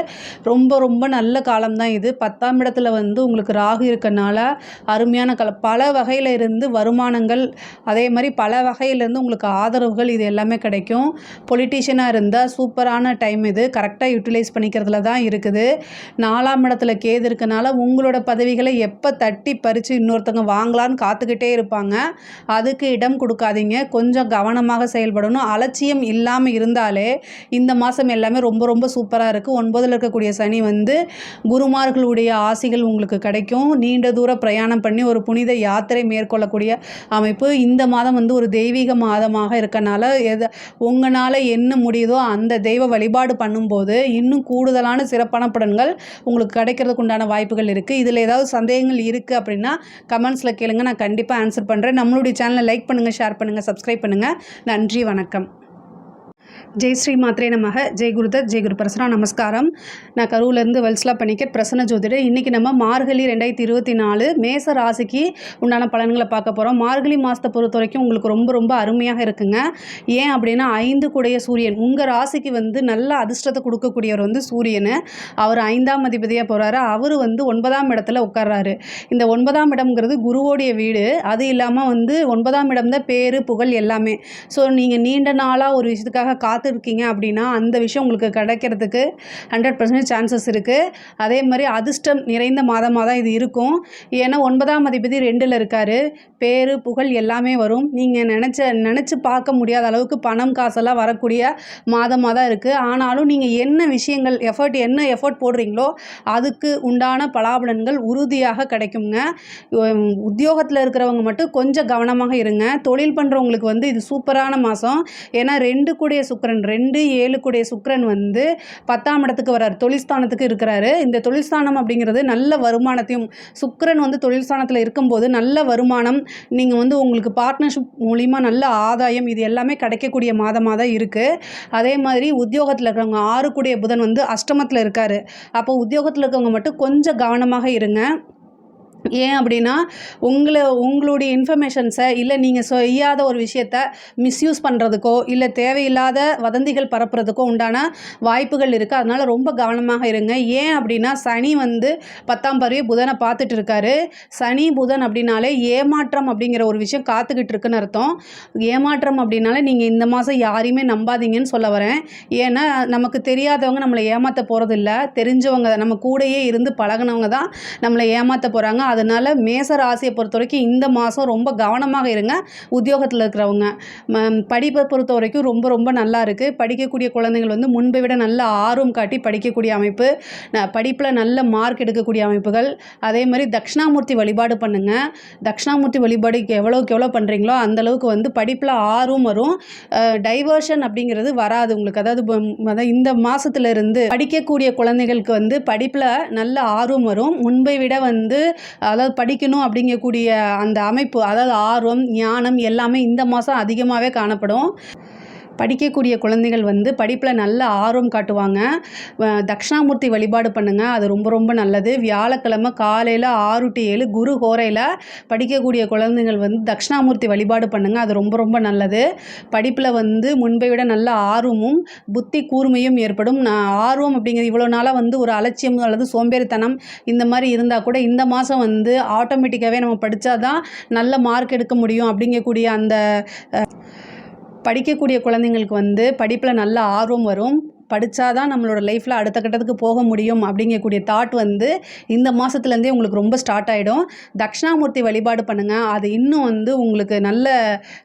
ரொம்ப ரொம்ப நல்ல காலம்தான் இது. 10ஆம் இடத்துல வந்து உங்களுக்கு ராகு இருக்கனால அருமையான பல வகையில் இருந்து வருமானங்கள், அதே மாதிரி பல வகையிலேருந்து உங்களுக்கு ஆதரவுகள் இது எல்லாமே கிடைக்கும். பொலிட்டீஷியனாக இருந்தால் சூப்பரான டைம் இது. கரெக்டாக யூட்டிலைஸ் பண்ணிக்கிறதுல தான் இருக்குது. 4ஆம் இடத்துல கேது இருக்கனால உங்களோட பதவிகளை எப்போ தட்டி பறித்து இன்னொருத்தவங்க வாங்கலான்னு காத்துக்கிட்டே இருப்பாங்க. அதுக்கு இடம் கொடுக்காதீங்க. கொஞ்சம் கவனமாக செயல்படணும். அலட்சியம் இல்லாமல் இருந்தாலே இந்த மாதம் எல்லாமே ரொம்ப ரொம்ப சூப்பராக இருக்குது. 9ல் இருக்கக்கூடிய சனி வந்து குருமார்களுடைய ஆசிகள் உங்களுக்கு கிடைக்கும். நீண்ட தூர பிரயாணம் பண்ணி ஒரு புனித யாத்திரை மேற்கொள்ளக்கூடிய அமைப்பு. இந்த மாதம் வந்து ஒரு தெய்வீக மாதமாக இருக்கனால உங்களால் என்ன முடியுதோ அந்த தெய்வ வழிபாடு பண்ணும்போது இன்னும் கூடுதலான சிறப்பான பலன்கள் உங்களுக்கு கிடைக்கிறதுக்கு உண்டான வாய்ப்புகள் இருக்குது. இதில் ஏதாவது சந்தேகங்கள் இருக்குது அப்படின்னா கமெண்ட்ஸில் கேளுங்க. நான் கண்டிப்பாக ஆன்சர் பண்ணுறேன். நம்மளுடைய சேனலை லைக் பண்ணுங்கள், ஷேர் பண்ணுங்கள், சப்ஸ்கிரைப் பண்ணுங்கள். நன்றி, வணக்கம். ஜெய் ஸ்ரீ மாத்ரே நமக. ஜெய் குருதத் ஜெய் குரு பரசுராம். நமஸ்காரம். நான் கரூர்லேருந்து வல்சலா பணிக்கர், பிரசன்ன ஜோதிடர். இன்றைக்கி நம்ம மார்கழி 2024 மேச ராசிக்கு உண்டான பலன்களை பார்க்க போகிறோம். மார்கழி மாதத்தை பொறுத்த வரைக்கும் உங்களுக்கு ரொம்ப ரொம்ப அருமையாக இருக்குங்க. ஏன் அப்படின்னா 5 கூடைய சூரியன் உங்கள் ராசிக்கு நல்ல அதிர்ஷ்டத்தை கொடுக்கக்கூடியவர் சூரியன். அவர் 5ஆம் அதிபதியாக போகிறாரு. அவர் 9ஆம் இடத்துல உட்கார்றாரு. இந்த 9ஆம் இடம்ங்கிறது குருவோடைய வீடு. அது இல்லாமல் 9ஆம் இடம் தான் பேரு புகழ் எல்லாமே. ஸோ நீங்கள் நீண்ட நாளாக ஒரு விஷயத்துக்காக இருக்கீங்க அப்படின்னா அந்த விஷயம் உங்களுக்கு கிடைக்கிறதுக்கு 100% சான்சஸ் இருக்குது. அதே மாதிரி அதிர்ஷ்டம் நிறைந்த மாதமாக தான் இது இருக்கும். ஏன்னா 9ஆம் அதிபதி 2ல் இருக்கார். பேரு புகழ் எல்லாமே வரும். நீங்கள் நினச்சி பார்க்க முடியாத அளவுக்கு பணம் காசெல்லாம் வரக்கூடிய மாதமாக தான் இருக்குது. ஆனாலும் நீங்கள் என்ன விஷயங்கள் எஃபர்ட் போடுறீங்களோ அதுக்கு உண்டான பலாபலன்கள் உறுதியாக கிடைக்குங்க. உத்தியோகத்தில் இருக்கிறவங்க மட்டும் கொஞ்சம் கவனமாக இருங்க. தொழில் பண்ணுறவங்களுக்கு இது சூப்பரான மாதம். ஏன்னா 2 கூடிய சுக்கிரன் 2-7 கூடிய சுக்கிரன் 10ஆம் இடத்துக்கு வர்றார். தொழில்ஸ்தானத்துக்கு இருக்கிறாரு. இந்த தொழில்ஸ்தானம் அப்படிங்கிறது நல்ல வருமானத்தையும், சுக்கிரன் தொழில் ஸ்தானத்தில் இருக்கும்போது நல்ல வருமானம், நீங்கள் உங்களுக்கு பார்ட்னர்ஷிப் மூலிமா நல்ல ஆதாயம், இது எல்லாமே கிடைக்கக்கூடிய மாதமாக தான் இருக்குது. அதே மாதிரி உத்தியோகத்தில் இருக்கிறவங்க 6 கூடிய புதன் அஷ்டமத்தில் இருக்கார். அப்போ உத்தியோகத்தில் இருக்கிறவங்க மட்டும் கொஞ்சம் கவனமாக இருங்க. ஏன் அப்படின்னா உங்களுடைய இன்ஃபர்மேஷன்ஸை இல்லை நீங்கள் செய்யாத ஒரு விஷயத்தை மிஸ்யூஸ் பண்ணுறதுக்கோ இல்லை தேவையில்லாத வதந்திகள் பரப்புறதுக்கோ உண்டான வாய்ப்புகள் இருக்குது. அதனால் ரொம்ப கவனமாக இருங்க. ஏன் அப்படின்னா சனி 10ஆம் பார்வையை புதனை பார்த்துட்டு இருக்காரு. சனி புதன் அப்படின்னாலே ஏமாற்றம் அப்படிங்கிற ஒரு விஷயம் காத்துக்கிட்டு இருக்குன்னு அர்த்தம். ஏமாற்றம் அப்படின்னாலே நீங்கள் இந்த மாதம் யாரையுமே நம்பாதீங்கன்னு சொல்ல வரேன். ஏன்னா நமக்கு தெரியாதவங்க நம்மளை ஏமாற்ற போகிறதில்ல. தெரிஞ்சவங்க நம்ம கூடயே இருந்து பழகினவங்க தான் நம்மளை ஏமாற்ற போகிறாங்க. அதனால் மேச ராசியை பொறுத்த வரைக்கும் இந்த மாதம் ரொம்ப கவனமாக இருங்க. உத்தியோகத்தில் இருக்கிறவங்க படிப்பை பொறுத்த வரைக்கும் ரொம்ப ரொம்ப நல்லா இருக்குது. படிக்கக்கூடிய குழந்தைகள் முன்பை விட நல்ல ஆர்வம் காட்டி படிக்கக்கூடிய அமைப்பு, படிப்பில் நல்ல மார்க் எடுக்கக்கூடிய அமைப்புகள். அதே மாதிரி தட்சிணாமூர்த்தி வழிபாடு பண்ணுங்கள். தட்சிணாமூர்த்தி வழிபாடு எவ்வளோக்கு எவ்வளோ பண்ணுறீங்களோ அந்தளவுக்கு படிப்பில் ஆர்வம் வரும். டைவர்ஷன் அப்படிங்கிறது வராது உங்களுக்கு. அதாவது இந்த மாதத்துலேருந்து படிக்கக்கூடிய குழந்தைகளுக்கு படிப்பில் நல்ல ஆர்வம் வரும். முன்பை விட அதாவது படிக்கணும் அப்படிங்கக்கூடிய அந்த அமைப்பு, அதாவது ஆர்வம் ஞானம் எல்லாமே இந்த மாதம் அதிகமாகவே காணப்படும். படிக்கக்கூடிய குழந்தைகள் படிப்பில் நல்ல ஆர்வம் காட்டுவாங்க. தட்சிணாமூர்த்தி வழிபாடு பண்ணுங்கள். அது ரொம்ப ரொம்ப நல்லது. வியாழக்கிழமை காலையில் 6 to 7 குரு ஹோரையில் படிக்கக்கூடிய குழந்தைகள் தட்சிணாமூர்த்தி வழிபாடு பண்ணுங்கள். அது ரொம்ப ரொம்ப நல்லது. படிப்பில் முன்பை விட நல்ல ஆர்வமும் புத்தி கூர்மையும் ஏற்படும். ஆர்வம் அப்படிங்கிறது இவ்வளோ நாளாக ஒரு அலட்சியம் அல்லது சோம்பேறித்தனம் இந்த மாதிரி இருந்தால் கூட இந்த மாதம் ஆட்டோமேட்டிக்காகவே நம்ம படித்தா தான் நல்ல மார்க் எடுக்க முடியும் அப்படிங்கக்கூடிய அந்த படிக்கக்கூடிய குழந்தைங்களுக்கு படிப்பில் நல்ல ஆர்வம் வரும். படித்தா தான் நம்மளோட லைஃப்பில் அடுத்த கட்டத்துக்கு போக முடியும் அப்படிங்கக்கூடிய தாட் இந்த மாதத்துலேருந்தே உங்களுக்கு ரொம்ப ஸ்டார்ட் ஆகிடும். தட்சிணாமூர்த்தி வழிபாடு பண்ணுங்கள். அது இன்னும் உங்களுக்கு நல்ல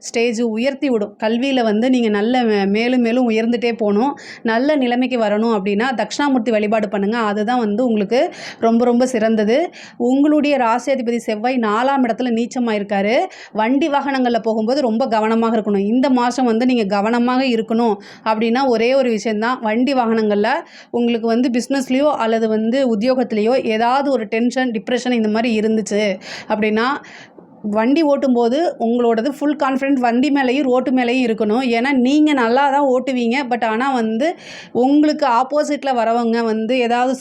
ஸ்டேஜ் உயர்த்தி விடும். கல்வியில் நீங்கள் நல்ல மேலும் மேலும் உயர்ந்துகிட்டே போகணும், நல்ல நிலைமைக்கு வரணும் அப்படின்னா தட்சிணாமூர்த்தி வழிபாடு பண்ணுங்கள். அதுதான் உங்களுக்கு ரொம்ப ரொம்ப சிறந்தது. உங்களுடைய ராசியாதிபதி செவ்வாய் 4ஆம் இடத்துல நீச்சமாக இருக்கார். வண்டி வாகனங்களில் போகும்போது ரொம்ப கவனமாக இருக்கணும். இந்த மாதம் நீங்கள் கவனமாக இருக்கணும் அப்படின்னா ஒரே ஒரு விஷயந்தான். வண்டி வாகனங்களில் உங்களுக்கு பிஸ்னஸ்லேயோ அல்லது உத்தியோகத்துலேயோ ஏதாவது ஒரு டென்ஷன் டிப்ரெஷன் இந்த மாதிரி இருந்துச்சு அப்படின்னா வண்டி ஓட்டும்போது உங்களோடது ஃபுல் கான்ஃபிடென்ட் வண்டி மேலேயும் ரோட்டு மேலேயும் இருக்கணும். ஏன்னா நீங்கள் நல்லா தான் ஓட்டுவீங்க. பட் ஆனால் உங்களுக்கு ஆப்போசிட்டில் வரவங்க ஏதாவது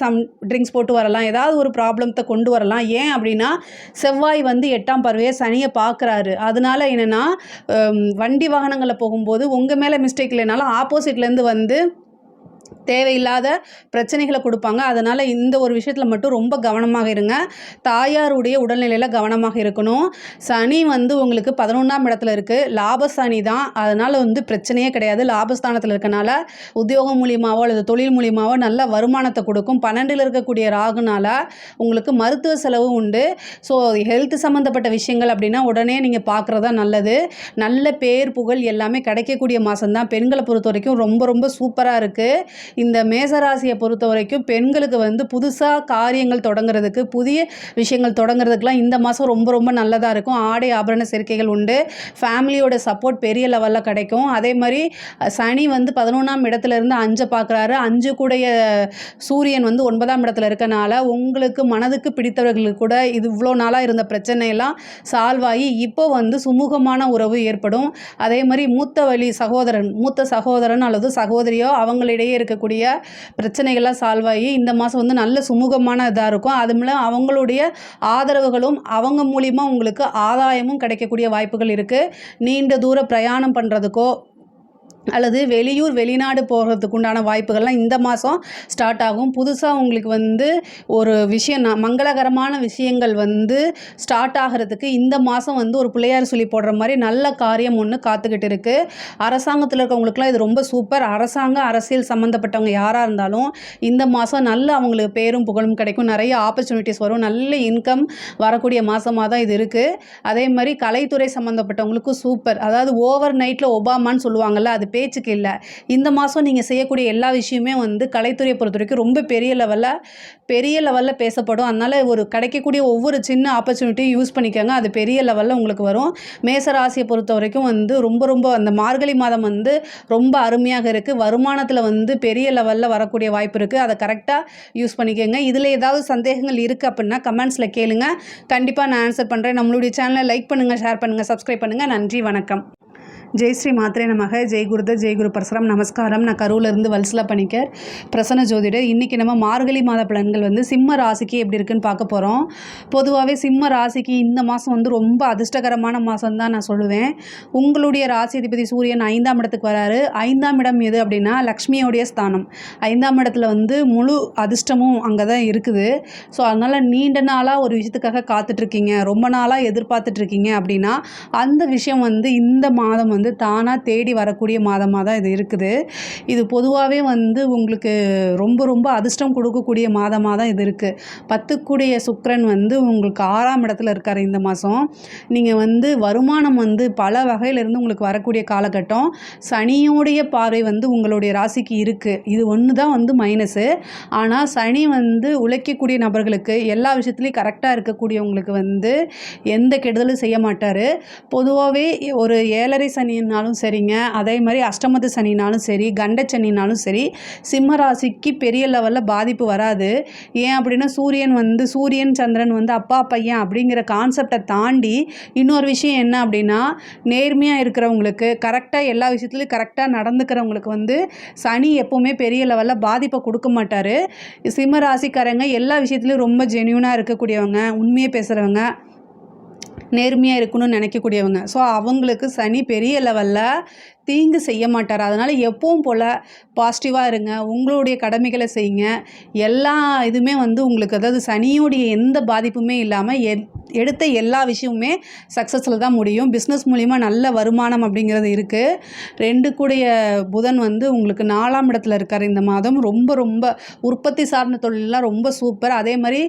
ட்ரிங்க்ஸ் போட்டு வரலாம், ஏதாவது ஒரு ப்ராப்ளத்தை கொண்டு வரலாம். ஏன் அப்படின்னா செவ்வாய் 8ஆம் பார்வையை சனியை பார்க்குறாரு. அதனால என்னென்னா வண்டி வாகனங்களில் போகும்போது உங்கள் மேலே மிஸ்டேக் இல்லைனாலும் ஆப்போசிட்லேருந்து தேவையில்லாத பிரச்சனைகளை கொடுப்பாங்க. அதனால் இந்த ஒரு விஷயத்தில் மட்டும் ரொம்ப கவனமாக இருங்க. தாயாருடைய உடல்நிலையில் கவனமாக இருக்கணும். சனி உங்களுக்கு 11ஆம் இடத்துல இருக்குது. லாபசனி தான். அதனால் பிரச்சனையே கிடையாது. லாபஸ்தானத்தில் இருக்கனால உத்தியோகம் மூலியமாவோ அல்லது தொழில் மூலியமாவோ நல்ல வருமானத்தை கொடுக்கும். 12ல் இருக்கக்கூடிய ராகுனால உங்களுக்கு மருத்துவ செலவு உண்டு. ஸோ ஹெல்த் சம்மந்தப்பட்ட விஷயங்கள் அப்படின்னா உடனே நீங்கள் பார்க்குறதா நல்லது. நல்ல பேர் புகழ் எல்லாமே கிடைக்கக்கூடிய மாதம்தான். பெண்களை பொறுத்த வரைக்கும் ரொம்ப ரொம்ப சூப்பராக இருக்குது. இந்த மேசராசியை பொறுத்த வரைக்கும் பெண்களுக்கு வந்து புதுசாக காரியங்கள் தொடங்குறதுக்கு, புதிய விஷயங்கள் தொடங்குறதுக்கெலாம் இந்த மாதம் ரொம்ப ரொம்ப நல்லதாக இருக்கும். ஆடை ஆபரண சேர்க்கைகள் உண்டு. ஃபேமிலியோட சப்போர்ட் பெரிய லெவலில் கிடைக்கும். அதே மாதிரி சனி வந்து 11ஆம் இடத்துலேருந்து 5 பார்க்குறாரு. 5 கூடைய சூரியன் வந்து 9ஆம் இடத்துல இருக்கனால உங்களுக்கு மனதுக்கு பிடித்தவர்களுக்கு கூட இது இவ்வளோ நாளாக இருந்த பிரச்சனையெல்லாம் சால்வ் ஆகி இப்போ வந்து சுமூகமான உறவு ஏற்படும். அதே மாதிரி மூத்த சகோதரன் அல்லது சகோதரியோ அவங்களிடையே இருக்கக்கூடிய பிரச்சனைகள்லாம் சால்வ் ஆகி இந்த மாதம் வந்து நல்ல சுமூகமான இதாக இருக்கும். அதுமில்ல அவங்களுடைய ஆதரவுகளும் அவங்க மூலிமா உங்களுக்கு ஆதாயமும் கிடைக்கக்கூடிய வாய்ப்புகள் இருக்குது. நீண்ட தூர பிரயாணம் பண்ணுறதுக்கோ அல்லது வெளிநாடு போகிறதுக்கு உண்டான வாய்ப்புகள்லாம் இந்த மாதம் ஸ்டார்ட் ஆகும். புதுசாக உங்களுக்கு வந்து ஒரு விஷயம் மங்களகரமான விஷயங்கள் வந்து ஸ்டார்ட் ஆகிறதுக்கு இந்த மாதம் வந்து ஒரு பிள்ளையார் சொல்லி போடுற மாதிரி நல்ல காரியம் ஒன்று காத்துக்கிட்டு இருக்குது. அரசாங்கத்தில் இருக்கவங்களுக்குலாம் இது ரொம்ப சூப்பர். அரசியல் சம்மந்தப்பட்டவங்க யாராக இருந்தாலும் இந்த மாதம் நல்ல அவங்களுக்கு பேரும் புகழும் கிடைக்கும். நிறைய ஆப்பர்ச்சுனிட்டிஸ் வரும். நல்ல இன்கம் வரக்கூடிய மாதமாக தான் இது இருக்குது. அதே மாதிரி கலைத்துறை சம்மந்தப்பட்டவங்களுக்கும் சூப்பர். அதாவது ஓவர் நைட்டில் ஒபாமான்னு சொல்லுவாங்கள்ல, அது பேச்சுக்கு இல்லை. இந்த மாதம் நீங்கள் செய்யக்கூடிய எல்லா விஷயமே வந்து கலைத்துறையை பொறுத்த வரைக்கும் ரொம்ப பெரிய லெவலில் பேசப்படும். அதனால் ஒரு கிடைக்கக்கூடிய ஒவ்வொரு சின்ன ஆப்பர்ச்சுனிட்டியும் யூஸ் பண்ணிக்கோங்க. அது பெரிய லெவலில் உங்களுக்கு வரும். மேசராசியை பொறுத்த வரைக்கும் வந்து ரொம்ப அந்த மார்கழி மாதம் வந்து ரொம்ப அருமையாக இருக்குது. வருமானத்தில் வந்து பெரிய லெவலில் வரக்கூடிய வாய்ப்பு இருக்குது. அதை கரெக்டாக யூஸ் பண்ணிக்கோங்க. இதில் ஏதாவது சந்தேகங்கள் இருக்குது அப்படின்னா கமெண்ட்ஸில் கேளுங்க. கண்டிப்பாக நான் ஆன்சர் பண்ணுறேன். நம்மளுடைய சேனலை லைக் பண்ணுங்கள், ஷேர் பண்ணுங்கள், சப்ஸ்கிரைப் பண்ணுங்கள். நன்றி, வணக்கம். ஜெய் ஸ்ரீ மாத்ரே நமக. ஜெய் குரு பரசுராம். நமஸ்காரம். நான் கரூர்லேருந்து வல்சலா பணிக்கர், பிரசன்ன ஜோதிடர். இன்றைக்கி நம்ம மார்கழி மாத பலன்கள் வந்து சிம்ம ராசிக்கு எப்படி இருக்குன்னு பார்க்க போகிறோம். பொதுவாகவே சிம்ம ராசிக்கு இந்த மாதம் வந்து ரொம்ப அதிர்ஷ்டகரமான மாதம் தான் நான் சொல்லுவேன். உங்களுடைய ராசி அதிபதி சூரியன் 5ஆம் இடத்துக்கு வராரு. 5ஆம் இடம் எது அப்படின்னா லக்ஷ்மியோடைய ஸ்தானம். 5ஆம் இடத்துல வந்து முழு அதிர்ஷ்டமும் அங்கே தான் இருக்குது. ஸோ அதனால் நீண்ட நாளாக ஒரு விஷயத்துக்காக காத்துட்ருக்கீங்க, ரொம்ப நாளாக எதிர்பார்த்துட்ருக்கீங்க அப்படின்னா அந்த விஷயம் வந்து இந்த மாதம் வந்து தானாக தேடி வரக்கூடிய மாதமாக தான் இது இருக்குது. இது பொதுவாகவே வந்து உங்களுக்கு ரொம்ப அதிர்ஷ்டம் கொடுக்கக்கூடிய மாதமாக தான் இது இருக்குது. 10 சுக்கிரன் வந்து உங்களுக்கு 6ஆம் இடத்துல இருக்கார் இந்த மாதம். நீங்கள் வந்து வருமானம் வந்து பல வகையிலிருந்து உங்களுக்கு வரக்கூடிய காலகட்டம். சனியோடைய பார்வை வந்து உங்களுடைய ராசிக்கு இருக்குது. இது ஒன்று தான் வந்து மைனஸு. ஆனால் சனி வந்து உழைக்கக்கூடிய நபர்களுக்கு எல்லா விஷயத்துலையும் கரெக்டாக இருக்கக்கூடியவங்களுக்கு வந்து எந்த கெடுதலும் செய்ய மாட்டார். பொதுவாகவே ஒரு 7.5 சனினாலும் சரிங்க, அதே மாதிரி அஷ்டமத்து சனினாலும் சரி, கண்ட சனினாலும் சரி, சிம்ம ராசிக்கு பெரிய லெவலில் பாதிப்பு வராது. ஏன் அப்படின்னா சூரியன் சந்திரன் வந்து அப்பா பையன் அப்படிங்கிற கான்செப்டை தாண்டி இன்னொரு விஷயம் என்ன அப்படின்னா, நேர்மையாக இருக்கிறவங்களுக்கு, கரெக்டாக எல்லா விஷயத்துலையும் கரெக்டாக நடந்துக்கிறவங்களுக்கு வந்து சனி எப்போவுமே பெரிய லெவலில் பாதிப்பை கொடுக்க மாட்டார். சிம்ம ராசிக்காரங்க எல்லா விஷயத்துலையும் ரொம்ப ஜென்யூனாக இருக்கக்கூடியவங்க, உண்மையை பேசுகிறவங்க, நேர்மையாக இருக்கணும்னு நினைக்கக்கூடியவங்க. ஸோ அவங்களுக்கு சனி பெரிய லெவலில் தீங்கு செய்ய மாட்டார். அதனால் எப்பவும் போல் பாசிட்டிவாக இருங்க, உங்களுடைய கடமைகளை செய்யுங்க. எல்லா இதுவுமே வந்து உங்களுக்கு, அதாவது சனியோடைய எந்த பாதிப்புமே இல்லாமல் எடுத்த எல்லா விஷயமுமே சக்ஸஸில் தான் முடியும். பிஸ்னஸ் மூலிமா நல்ல வருமானம் அப்படிங்கிறது இருக்குது. 2 புதன் வந்து உங்களுக்கு 4ஆம் இடத்துல இருக்கார் இந்த மாதம். ரொம்ப உற்பத்தி சார்ந்த தொழிலெலாம் ரொம்ப சூப்பர். அதே மாதிரி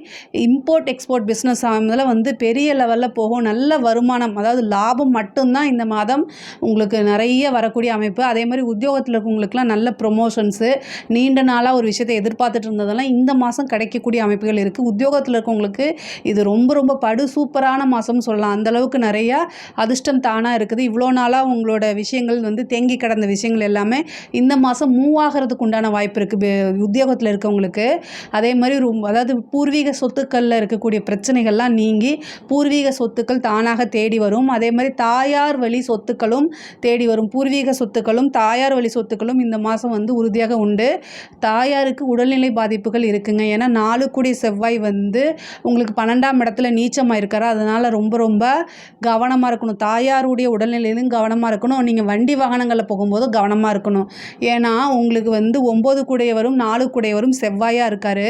இம்போர்ட் எக்ஸ்போர்ட் பிஸ்னஸ் அதில் வந்து பெரிய லெவலில் போகும். நல்ல வருமானம், அதாவது லாபம் மட்டும்தான் இந்த மாதம் உங்களுக்கு நிறைய வரக்கூடிய அமைப்பு. அதே மாதிரி உத்தியோகத்தில் இருக்கவங்களுக்குலாம் நல்ல ப்ரொமோஷன்ஸு, நீண்ட நாளாக ஒரு விஷயத்தை எதிர்பார்த்துட்டு இருந்ததெல்லாம் இந்த மாதம் கிடைக்கக்கூடிய அமைப்புகள் இருக்குது. உத்தியோகத்தில் இருக்கவங்களுக்கு இது ரொம்ப படு சூப்பரான மாதம்னு சொல்லலாம். அந்தளவுக்கு நிறையா அதிர்ஷ்டம் தானாக இருக்குது. இவ்வளோ நாளாக உங்களோட விஷயங்கள் வந்து தேங்கி கிடந்த விஷயங்கள் எல்லாமே இந்த மாதம் மூவ் ஆகிறதுக்கு உண்டான வாய்ப்பு இருக்குது உத்தியோகத்தில் இருக்கவங்களுக்கு. அதே மாதிரி அதாவது பூர்வீக சொத்துக்களில் இருக்கக்கூடிய பிரச்சனைகள்லாம் நீங்கி பூர்வீக சொத்துக்கள் தானாக தேடி வரும். அதே மாதிரி தாயார் வழி சொத்துக்களும் தேடி வரும். பூர்வீக சொத்துக்களும் தாயார் வழி சொத்துக்களும் இந்த மாதம் வந்து உறுதியாக உண்டு. தாயாருக்கு உடல்நிலை பாதிப்புகள் இருக்குங்க. ஏன்னா 4 செவ்வாய் வந்து உங்களுக்கு 12ஆம் இடத்துல நீச்சமாக இருக்காரு. அதனால் ரொம்ப கவனமாக இருக்கணும். தாயாருடைய உடல்நிலையிலும் கவனமாக இருக்கணும். நீங்கள் வண்டி வாகனங்களில் போகும்போது கவனமாக இருக்கணும். ஏன்னா உங்களுக்கு வந்து 9 வரும் 4 வரும் செவ்வாயாக இருக்கார்.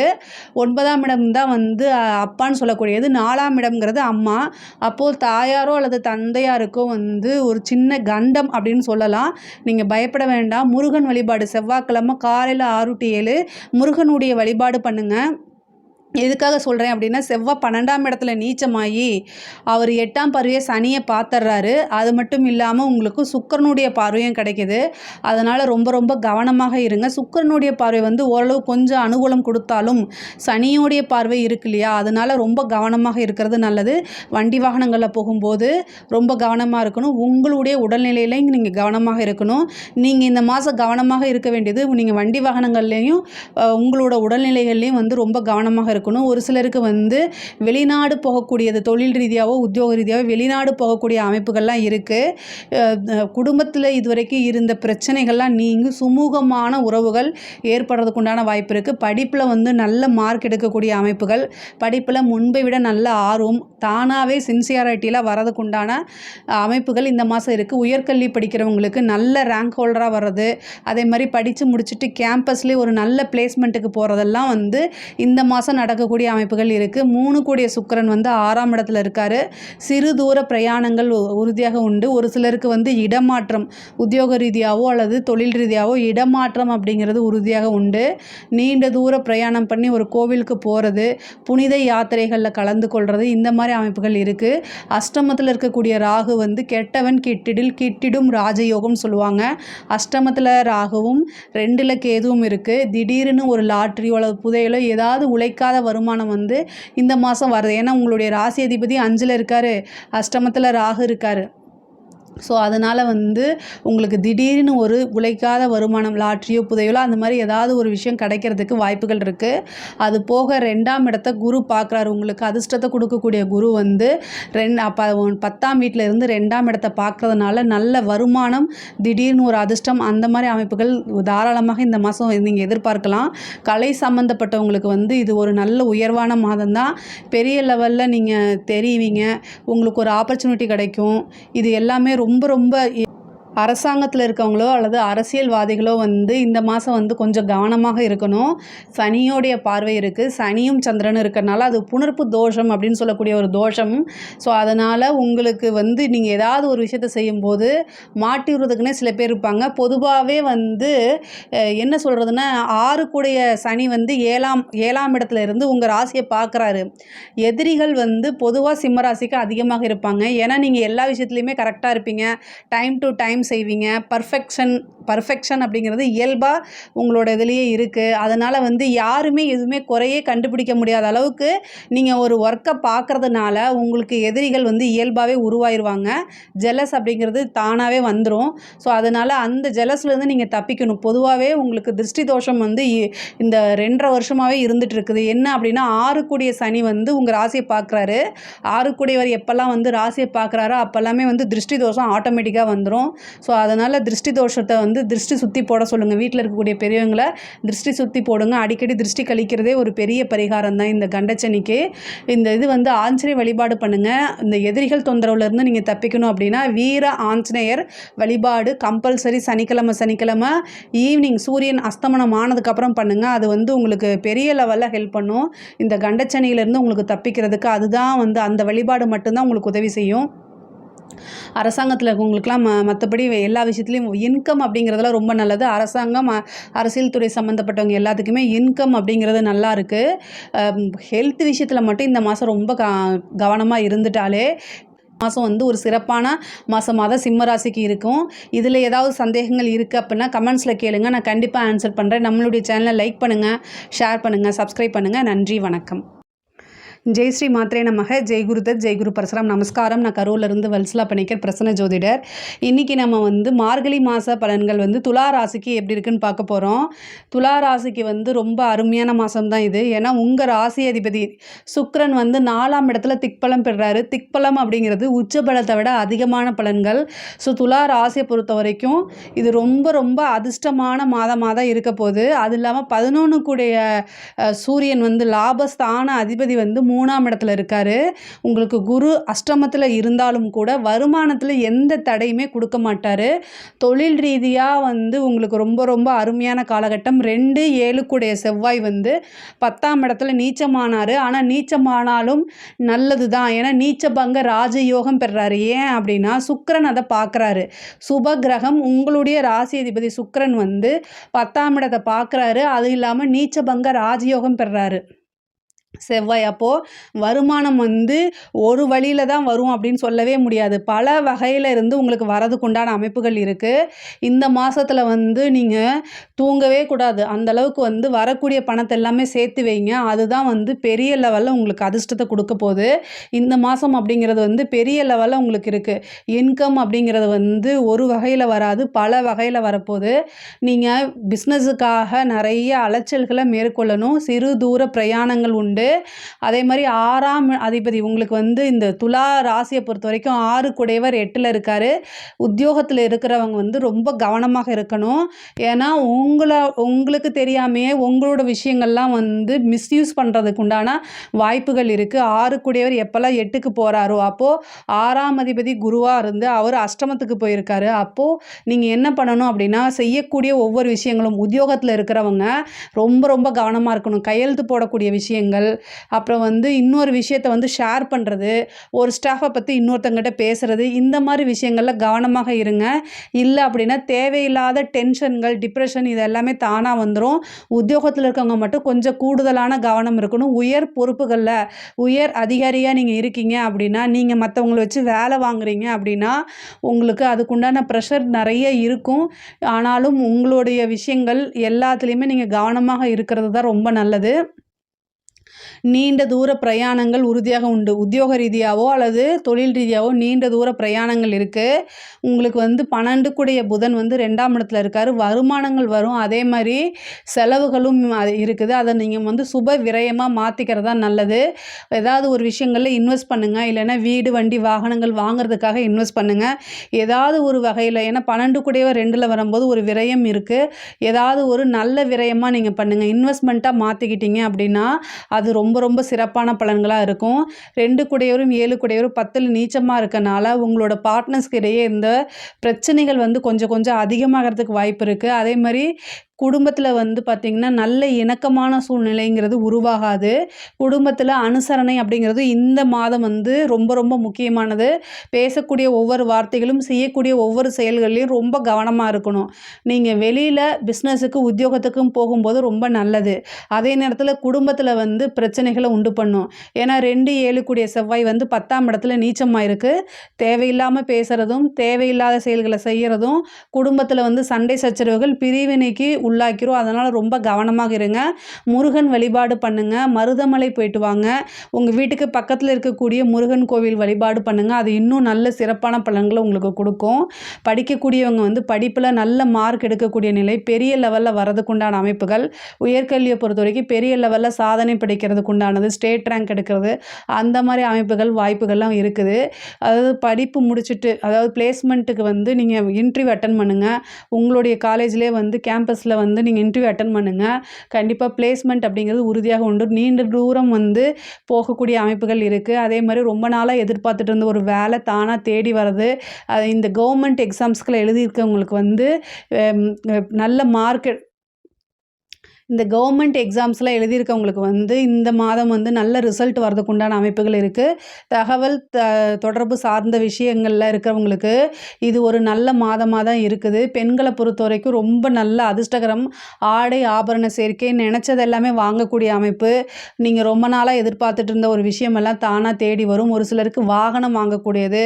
9ஆம் இடம் தான் வந்து அப்பான்னு சொல்லக்கூடியது. 4ஆம் இடம்ங்கிறது அம்மா. அப்போது தாயாரோ அல்லது தந்தையாருக்கோ வந்து ஒரு சின்ன கண்டம் அப்படின்னு சொல்லலாம். நீங்கள் பயப்பட வேண்டாம். முருகன் வழிபாடு செவ்வாய்க்கிழமை காலையில் 6 to 7 முருகனுடைய வழிபாடு பண்ணுங்கள். எதுக்காக சொல்கிறேன் அப்படின்னா, செவ்வாய் 12ஆம் இடத்துல நீச்சமாகி அவர் 8ஆம் பார்வையை சனியை பார்த்துடுறாரு. அது மட்டும் இல்லாமல் உங்களுக்கு சுக்கிரனுடைய பார்வையும் கிடைக்கிது. அதனால் ரொம்ப ரொம்ப கவனமாக இருங்க. சுக்கிரனுடைய பார்வை வந்து ஓரளவு கொஞ்சம் அனுகூலம் கொடுத்தாலும் சனியோடைய பார்வை இருக்கு இல்லையா, அதனால் ரொம்ப கவனமாக இருக்கிறது நல்லது. வண்டி வாகனங்களில் போகும்போது ரொம்ப கவனமாக இருக்கணும். உங்களுடைய உடல்நிலையிலையும் நீங்கள் கவனமாக இருக்கணும். நீங்கள் இந்த மாதம் கவனமாக இருக்க வேண்டியது நீங்கள் வண்டி வாகனங்கள்லேயும் உங்களோட உடல்நிலைகள்லேயும் வந்து ரொம்ப கவனமாக இருக்கணும். ஒரு சிலருக்கு வந்து வெளிநாடு போகக்கூடியது, தொழில் ரீதியாகவோ உத்தியோக ரீதியாகவோ வெளிநாடு போகக்கூடிய அமைப்புகள்லாம் இருக்குது. குடும்பத்தில் இதுவரைக்கும் இருந்த பிரச்சனைகள்லாம் நீங்கி சுமூகமான உறவுகள் ஏற்படுறதுக்கு உண்டான வாய்ப்பு இருக்குது. படிப்பில் வந்து நல்ல மார்க் எடுக்கக்கூடிய அமைப்புகள், படிப்பில் முன்பை விட நல்ல ஆர்வம், தானாகவே சின்சியாரிட்டியில் வரதுக்கு உண்டான அமைப்புகள் இந்த மாதம் இருக்குது. உயர்கல்வி படிக்கிறவங்களுக்கு நல்ல ரேங்க் ஹோல்டராக வர்றது, அதே மாதிரி படித்து முடிச்சுட்டு கேம்பஸ்லேயே ஒரு நல்ல பிளேஸ்மெண்ட்டுக்கு போகிறதெல்லாம் வந்து இந்த மாதம் நடக்கக்கூடிய அமைப்புகள் இருக்குது. 3 கூடிய சுக்கிரன் வந்து 6ஆம் இடத்துல இருக்கார். சிறு தூர பிரயாணங்கள் உறுதியாக உண்டு. ஒரு சிலருக்கு வந்து இடமாற்றம், உத்தியோக ரீதியாகவோ அல்லது தொழில் ரீதியாகவோ இடமாற்றம் அப்படிங்கிறது உறுதியாக உண்டு. நீண்ட தூர பிரயாணம் பண்ணி ஒரு கோவிலுக்கு போகிறது, புனித யாத்திரைகளில் கலந்து கொள்வது, இந்த மாதிரி அமைப்புகள் இருக்குது. அஷ்டமத்தில் இருக்கக்கூடிய ராகு வந்து கெட்டவன் கிட்டிடும் ராஜயோகம் சொல்லுவாங்க. அஷ்டமத்தில் ராகுவும் 2ல் கேதுவும் இருக்குது. திடீர்னு ஒரு லாட்ரியோ அல்லது புதையலோ ஏதாவது உழைக்காத வருமானம் வந்து இந்த மாதம் வருது. ஏன்னா உங்களுடைய ராசி அதிபதி 5ல் இருக்கார், அஷ்டமத்தில் ராகு இருக்கார். ஸோ அதனால் வந்து உங்களுக்கு திடீர்னு ஒரு உழைக்காத வருமானம், லாட்ரியோ புதையலோ அந்த மாதிரி ஏதாவது ஒரு விஷயம் கிடைக்கிறதுக்கு வாய்ப்புகள் இருக்குது. அது போக 2ஆம் இடத்தை குரு பார்க்குறாரு. உங்களுக்கு அதிர்ஷ்டத்தை கொடுக்கக்கூடிய குரு வந்து 10ஆம் வீட்டில் இருந்து 2ஆம் இடத்தை பார்க்குறதுனால நல்ல வருமானம், திடீர்னு ஒரு அதிர்ஷ்டம், அந்த மாதிரி அமைப்புகள் தாராளமாக இந்த மாதம் நீங்கள் எதிர்பார்க்கலாம். கலை சம்மந்தப்பட்டவங்களுக்கு வந்து இது ஒரு நல்ல உயர்வான மாதம் தான். பெரிய லெவலில் நீங்கள் தெரிவிங்க, உங்களுக்கு ஒரு ஆப்பர்ச்சுனிட்டி கிடைக்கும். இது எல்லாமே ரொம்ப ரொம்ப அரசாங்கத்தில் இருக்கவங்களோ அல்லது அரசியல்வாதிகளோ வந்து இந்த மாதம் வந்து கொஞ்சம் கவனமாக இருக்கணும். சனியோடைய பார்வை இருக்குது. சனியும் சந்திரனும் இருக்கிறனால அது புணர்ப்பு தோஷம் அப்படின்னு சொல்லக்கூடிய ஒரு தோஷம். ஸோ அதனால் உங்களுக்கு வந்து நீங்கள் ஏதாவது ஒரு விஷயத்தை செய்யும்போது மாட்டி விடுறதுக்குன்னே சில பேர் இருப்பாங்க. பொதுவாகவே வந்து என்ன சொல்கிறதுன்னா, 6 கூடிய சனி வந்து 7ஆம் இடத்துல இருந்து உங்கள் ராசியை பார்க்குறாரு. எதிரிகள் வந்து பொதுவாக சிம்ம ராசிக்கு அதிகமாக இருப்பாங்க. ஏன்னா நீங்கள் எல்லா விஷயத்துலையுமே கரெக்டாக இருப்பீங்க, டைம் டு டைம் செய்வீங்க. பர்ஃபெக்ஷன் அப்படிங்கிறது இயல்பாக உங்களோட இதுலேயே இருக்குது. அதனால் வந்து யாருமே எதுவுமே குறையே கண்டுபிடிக்க முடியாத அளவுக்கு நீங்கள் ஒரு ஒர்க்கை பார்க்குறதுனால உங்களுக்கு எதிரிகள் வந்து இயல்பாகவே உருவாயிருவாங்க. ஜெலஸ் அப்படிங்கிறது தானாகவே வந்துடும். ஸோ அதனால் அந்த ஜெலஸ்லேருந்து நீங்கள் தப்பிக்கணும். பொதுவாகவே உங்களுக்கு திருஷ்டி தோஷம் வந்து இந்த 2.5 வருஷமாகவே இருந்துகிட்டு இருக்குது. என்ன அப்படின்னா, 6 கூடிய சனி வந்து உங்கள் ராசியை பார்க்குறாரு. 6 கூடியவர் எப்போல்லாம் வந்து ராசியை பார்க்குறாரோ அப்போல்லாமே வந்து திருஷ்டி தோஷம் ஆட்டோமேட்டிக்காக வந்துடும். ஸோ அதனால் திருஷ்டி தோஷத்தை வந்து திருஷ்டி சுற்றி போட சொல்லுங்கள். வீட்டில் இருக்கக்கூடிய பெரியவங்களை திருஷ்டி சுற்றி போடுங்க. அடிக்கடி திருஷ்டி கழிக்கிறதே ஒரு பெரிய பரிகாரம் தான் இந்த கண்டச்சனிக்கு. இந்த இது வந்து ஆஞ்சநேயர் வழிபாடு பண்ணுங்கள். இந்த எதிரிகள் தொந்தரவுலேருந்து நீங்கள் தப்பிக்கணும் அப்படின்னா வீர ஆஞ்சநேயர் வழிபாடு கம்பல்சரி சனிக்கிழமை ஈவினிங் சூரியன் அஸ்தமனம் ஆனதுக்கப்புறம் பண்ணுங்கள். அது வந்து உங்களுக்கு பெரிய லெவலில் ஹெல்ப் பண்ணும். இந்த கண்டச்சனியிலேருந்து உங்களுக்கு தப்பிக்கிறதுக்கு அதுதான் வந்து அந்த வழிபாடு மட்டும்தான் உங்களுக்கு உதவி செய்யும். அரசாங்கத்தில் இருக்கவங்களுக்குலாம் மற்றபடி எல்லா விஷயத்துலையும் இன்கம் அப்படிங்கிறதுலாம் ரொம்ப நல்லது. அரசாங்கம், அரசியல் துறை சம்மந்தப்பட்டவங்க எல்லாத்துக்குமே இன்கம் அப்படிங்கிறது நல்லா இருக்குது. ஹெல்த் விஷயத்தில் மட்டும் இந்த மாதம் ரொம்ப கவனமாக இருந்துட்டாலே மாதம் வந்து ஒரு சிறப்பான மாதமாக தான் சிம்ம ராசிக்கு இருக்கும். இதில் ஏதாவது சந்தேகங்கள் இருக்குது அப்படின்னா கமெண்ட்ஸில் கேளுங்க, நான் கண்டிப்பாக ஆன்சர் பண்ணுறேன். நம்மளுடைய சேனலை லைக் பண்ணுங்கள், ஷேர் பண்ணுங்கள், சப்ஸ்கிரைப் பண்ணுங்கள். நன்றி, வணக்கம். ஜெய் ஸ்ரீ மாத்ரே நமக. ஜெய் குருதத், ஜெய் குரு பரசுராம். நமஸ்காரம். நான் கரூர்லேருந்து வல்சலா பணிக்கர், பிரசன்ன ஜோதிடர். இன்றைக்கி நம்ம வந்து மார்கழி மாத பலன்கள் வந்து துலா ராசிக்கு எப்படி இருக்குன்னு பார்க்க போகிறோம். துலா ராசிக்கு வந்து ரொம்ப அருமையான மாதம் தான் இது. ஏன்னா உங்கள் ராசி அதிபதி சுக்கிரன் வந்து 4ஆம் இடத்துல திக்பலம் பெறுறாரு. திக்பலம் அப்படிங்கிறது உச்சபலத்தை விட அதிகமான பலன்கள். ஸோ துலா ராசியை பொறுத்த வரைக்கும் இது ரொம்ப ரொம்ப அதிர்ஷ்டமான மாதமாக தான் இருக்க போகுது. அது இல்லாமல் 11 கூடிய சூரியன் வந்து லாபஸ்தான அதிபதி வந்து 3ஆம் இடத்துல இருக்கார். உங்களுக்கு குரு அஷ்டமத்தில் இருந்தாலும் கூட வருமானத்தில் எந்த தடையுமே கொடுக்க மாட்டார். தொழில் ரீதியாக வந்து உங்களுக்கு ரொம்ப ரொம்ப அருமையான காலகட்டம். 2-7 கூடிய செவ்வாய் வந்து 10ஆம் இடத்துல நீச்சமானார். ஆனால் நீச்சமானாலும் நல்லது தான். ஏன்னா நீச்சபங்க ராஜயோகம் பெறுறாரு. ஏன் அப்படின்னா சுக்கிரன் அதை பார்க்குறாரு. சுப கிரகம் உங்களுடைய ராசி அதிபதி சுக்கிரன் வந்து 10ஆம் இடத்தை பார்க்குறாரு. அது இல்லாமல் நீச்சபங்க ராஜயோகம் பெறுறாரு. செவ்வாய். அப்போது வருமானம் வந்து ஒரு வழியில தான் வரும் அப்படின்னு சொல்லவே முடியாது. பல வகையில இருந்து உங்களுக்கு வரதுக்கு உண்டான அமைப்புகள் இருக்குது. இந்த மாசத்துல வந்து நீங்க தூங்கவே கூடாது. அந்த அளவுக்கு வந்து வரக்கூடிய பணத்த எல்லாமே சேர்த்து வைங்க. அதுதான் வந்து பெரிய லெவல்ல உங்களுக்கு அதிர்ஷ்டத்த குடுக்க போது. இந்த மாசம் அப்படிங்கிறது வந்து பெரிய லெவல்ல உங்களுக்கு இருக்கு. இன்கம் அப்படிங்கிறது வந்து ஒரு வகையில வராது, பல வகையில வரப்போது. நீங்க பிஸ்னஸுக்காக நெறைய அலைச்சல்கள மேற்கொள்ளணும். சிறு தூர பிரயாணங்கள் உண்டு. அதே மாரி 6ஆம் அதிபதி உங்களுக்கு வந்து இந்த துலா ராசிய பொறுத்தவரைக்கும் 6 குடையவர் 8ல இருக்காரு. உத்தியோகத்துல இருக்கிறவங்க வந்து ரொம்ப கவனமாக இருக்கணும். ஏன்னா, உங்களுக்கு தெரியாமயே உங்களோட விஷயங்கள்லாம் வந்து மிஸ்யூஸ் பண்றதுக்கு உண்டான வாய்ப்புகள் இருக்கு. 6 குடையவர் எப்பலாம் 8க்கு போறாரோ, அப்போ 6ஆம் அதிபதி குருவா இருந்து அவரு அஷ்டமத்துக்கு போயிருக்காரு. அப்போ நீங்க என்ன பண்ணணும் அப்படின்னா, செய்யக்கூடிய ஒவ்வொரு விஷயங்களும் உத்தியோகத்துல இருக்கிறவங்க ரொம்ப ரொம்ப கவனமா இருக்கணும். கையெழுத்து போடக்கூடிய விஷயங்கள், அப்புறம் வந்து இன்னொரு விஷயத்த வந்து ஷேர் பண்ணுறது, ஒரு ஸ்டாஃபை பற்றி இன்னொருத்தங்கிட்ட பேசுகிறது, இந்த மாதிரி விஷயங்களில் கவனமாக இருங்க. இல்லை அப்படின்னா தேவையில்லாத டென்ஷன்கள், டிப்ரெஷன் இது எல்லாமே தானாக வந்துடும். உத்தியோகத்தில் இருக்கவங்க மட்டும் கொஞ்சம் கூடுதலான கவனம் இருக்கணும். உயர் பொறுப்புகளில் உயர் அதிகாரியாக நீங்கள் இருக்கீங்க அப்படின்னா, நீங்கள் மற்றவங்கள வச்சு வேலை வாங்குறீங்க அப்படின்னா உங்களுக்கு அதுக்குண்டான ப்ரெஷர் நிறைய இருக்கும். ஆனாலும் உங்களுடைய விஷயங்கள் எல்லாத்துலேயுமே நீங்கள் கவனமாக இருக்கிறது தான் ரொம்ப நல்லது. நீண்ட தூர பிரயாணங்கள் உறுதியாக உண்டு. உத்தியோக ரீதியாவோ அல்லது தொழில் ரீதியாவோ நீண்ட தூர பிரயாணங்கள் இருக்கு. உங்களுக்கு வந்து 12 கூடிய புதன் வந்து 2ஆம் இடத்துல இருக்காரு. வருமானங்கள் வரும். அதே மாரி செலவுகளும் அது இருக்குது. அத நீங்க வந்து சுப விரயமா மாத்திக்கிறது தான் நல்லது. ஏதாவது ஒரு விஷயங்கள்ல இன்வெஸ்ட் பண்ணுங்க. இல்லைன்னா வீடு, வண்டி, வாகனங்கள் வாங்குறதுக்காக இன்வெஸ்ட் பண்ணுங்க. ஏதாவது ஒரு வகையில ஏன்னா 12 கூடியவர் 2ல வரும்போது ஒரு விரயம் இருக்கு. ஏதாவது ஒரு நல்ல விரயமா நீங்க பண்ணுங்க. இன்வெஸ்ட்மெண்ட்டா மாத்திக்கிட்டீங்க அப்படின்னா, அது ரொம்ப ரொம்ப சிறப்பான பலன்களா இருக்கும். 2 கூடையவரும் 7 கூடையவரும் 10ல் நீச்சமா இருக்கனால, உங்களோட பார்ட்னர்ஸ்க்கு இடையே இந்த பிரச்சனைகள் வந்து கொஞ்சம் கொஞ்சம் அதிகமாகறதுக்கு வாய்ப்பு இருக்கு. அதே மாரி குடும்பத்தில வந்து பார்த்திங்கன்னா, நல்ல இணக்கமான சூழ்நிலைங்கிறது உருவாகாது. குடும்பத்தில அனுசரணை அப்படிங்கிறது இந்த மாதம் வந்து ரொம்ப ரொம்ப முக்கியமானது. பேசக்கூடிய ஒவ்வொரு வார்த்தைகளும், செய்யக்கூடிய ஒவ்வொரு செயல்கள்லையும் ரொம்ப கவனமா இருக்கணும். நீங்க வெளியில பிஸ்னஸுக்கு, உத்தியோகத்துக்கும் போகும்போது ரொம்ப நல்லது. அதே நேரத்தில குடும்பத்தில வந்து பிரச்சனைகள உண்டு பண்ணும். ஏன்னா 2, 7 கூடிய செவ்வாய் வந்து 10ஆம் இடத்துல நீச்சமாயிருக்கு. தேவையில்லாம பேசுறதும், தேவையில்லாத செயல்கள செய்யறதும், குடும்பத்தில வந்து சண்டை சச்சரவுகள், பிரிவினைக்கு உள்ளாக்கிரும். அதனால ரொம்ப கவனமாக இருங்க. முருகன் வழிபாடு பண்ணுங்க. மருதமலை போயிட்டு வாங்க. உங்க வீட்டுக்கு பக்கத்துல இருக்கக்கூடிய முருகன் கோவில் வழிபாடு பண்ணுங்க. அது இன்னும் நல்ல சிறப்பான பலன்கள உங்களுக்கு குடுக்கும். படிக்கக்கூடியவங்க வந்து படிப்புல நல்ல மார்க் எடுக்கக்கூடிய நிலை, பெரிய லெவல்ல வரதுக்கு உண்டான அமைப்புகள், உயர்கல்வியை பொறுத்தவரைக்கும் பெரிய லெவல்ல சாதனை படைக்கிறதுக்கு உண்டானது, ஸ்டேட் ரேங்க் எடுக்கிறது, அந்த மாரி அமைப்புகள், வாய்ப்புகள்லாம் இருக்குது. அதாவது படிப்பு முடிச்சுட்டு, அதாவது பிளேஸ்மெண்ட்டுக்கு வந்து நீங்க இன்டர்வியூ அட்டெண்ட் பண்ணுங்க. உங்களுடைய காலேஜ்லயே வந்து கேம்பஸ்ல வந்து நீங்க இன்டர்வியூ அட்டெண்ட் பண்ணுங்க. கண்டிப்பா பிளேஸ்மெண்ட் அப்படிங்கிறது உறுதியாக உண்டு. நீண்ட தூரம் வந்து போகக்கூடிய அமைப்புகள் இருக்கு. அதே மாரி ரொம்ப நாளா எதிர்பார்த்துட்டு இருந்த ஒரு வேலை தானா தேடி வர்றது, இந்த கவர்மெண்ட் எக்ஸாம்ஸ்க்குலாம் எழுதியிருக்கவங்களுக்கு வந்து நல்ல மார்க் இந்த கவர்மெண்ட் எக்ஸாம்ஸ்லாம் எழுதியிருக்கவங்களுக்கு வந்து இந்த மாதம் வந்து நல்ல ரிசல்ட் வரதுக்கு உண்டான அமைப்புகள் இருக்குது. தகவல் தொடர்பு சார்ந்த விஷயங்கள்ல இருக்கிறவங்களுக்கு இது ஒரு நல்ல மாதமாக தான் இருக்குது. பெண்களை பொறுத்தவரைக்கும் ரொம்ப நல்ல அதிர்ஷ்டகரம். ஆடை ஆபரண சேர்க்கை, நினச்சது எல்லாமே வாங்கக்கூடிய அமைப்பு. நீங்கள் ரொம்ப நாளாக எதிர்பார்த்துட்டு இருந்த ஒரு விஷயமெல்லாம் தானாக தேடி வரும். ஒரு சிலருக்கு வாகனம் வாங்கக்கூடியது,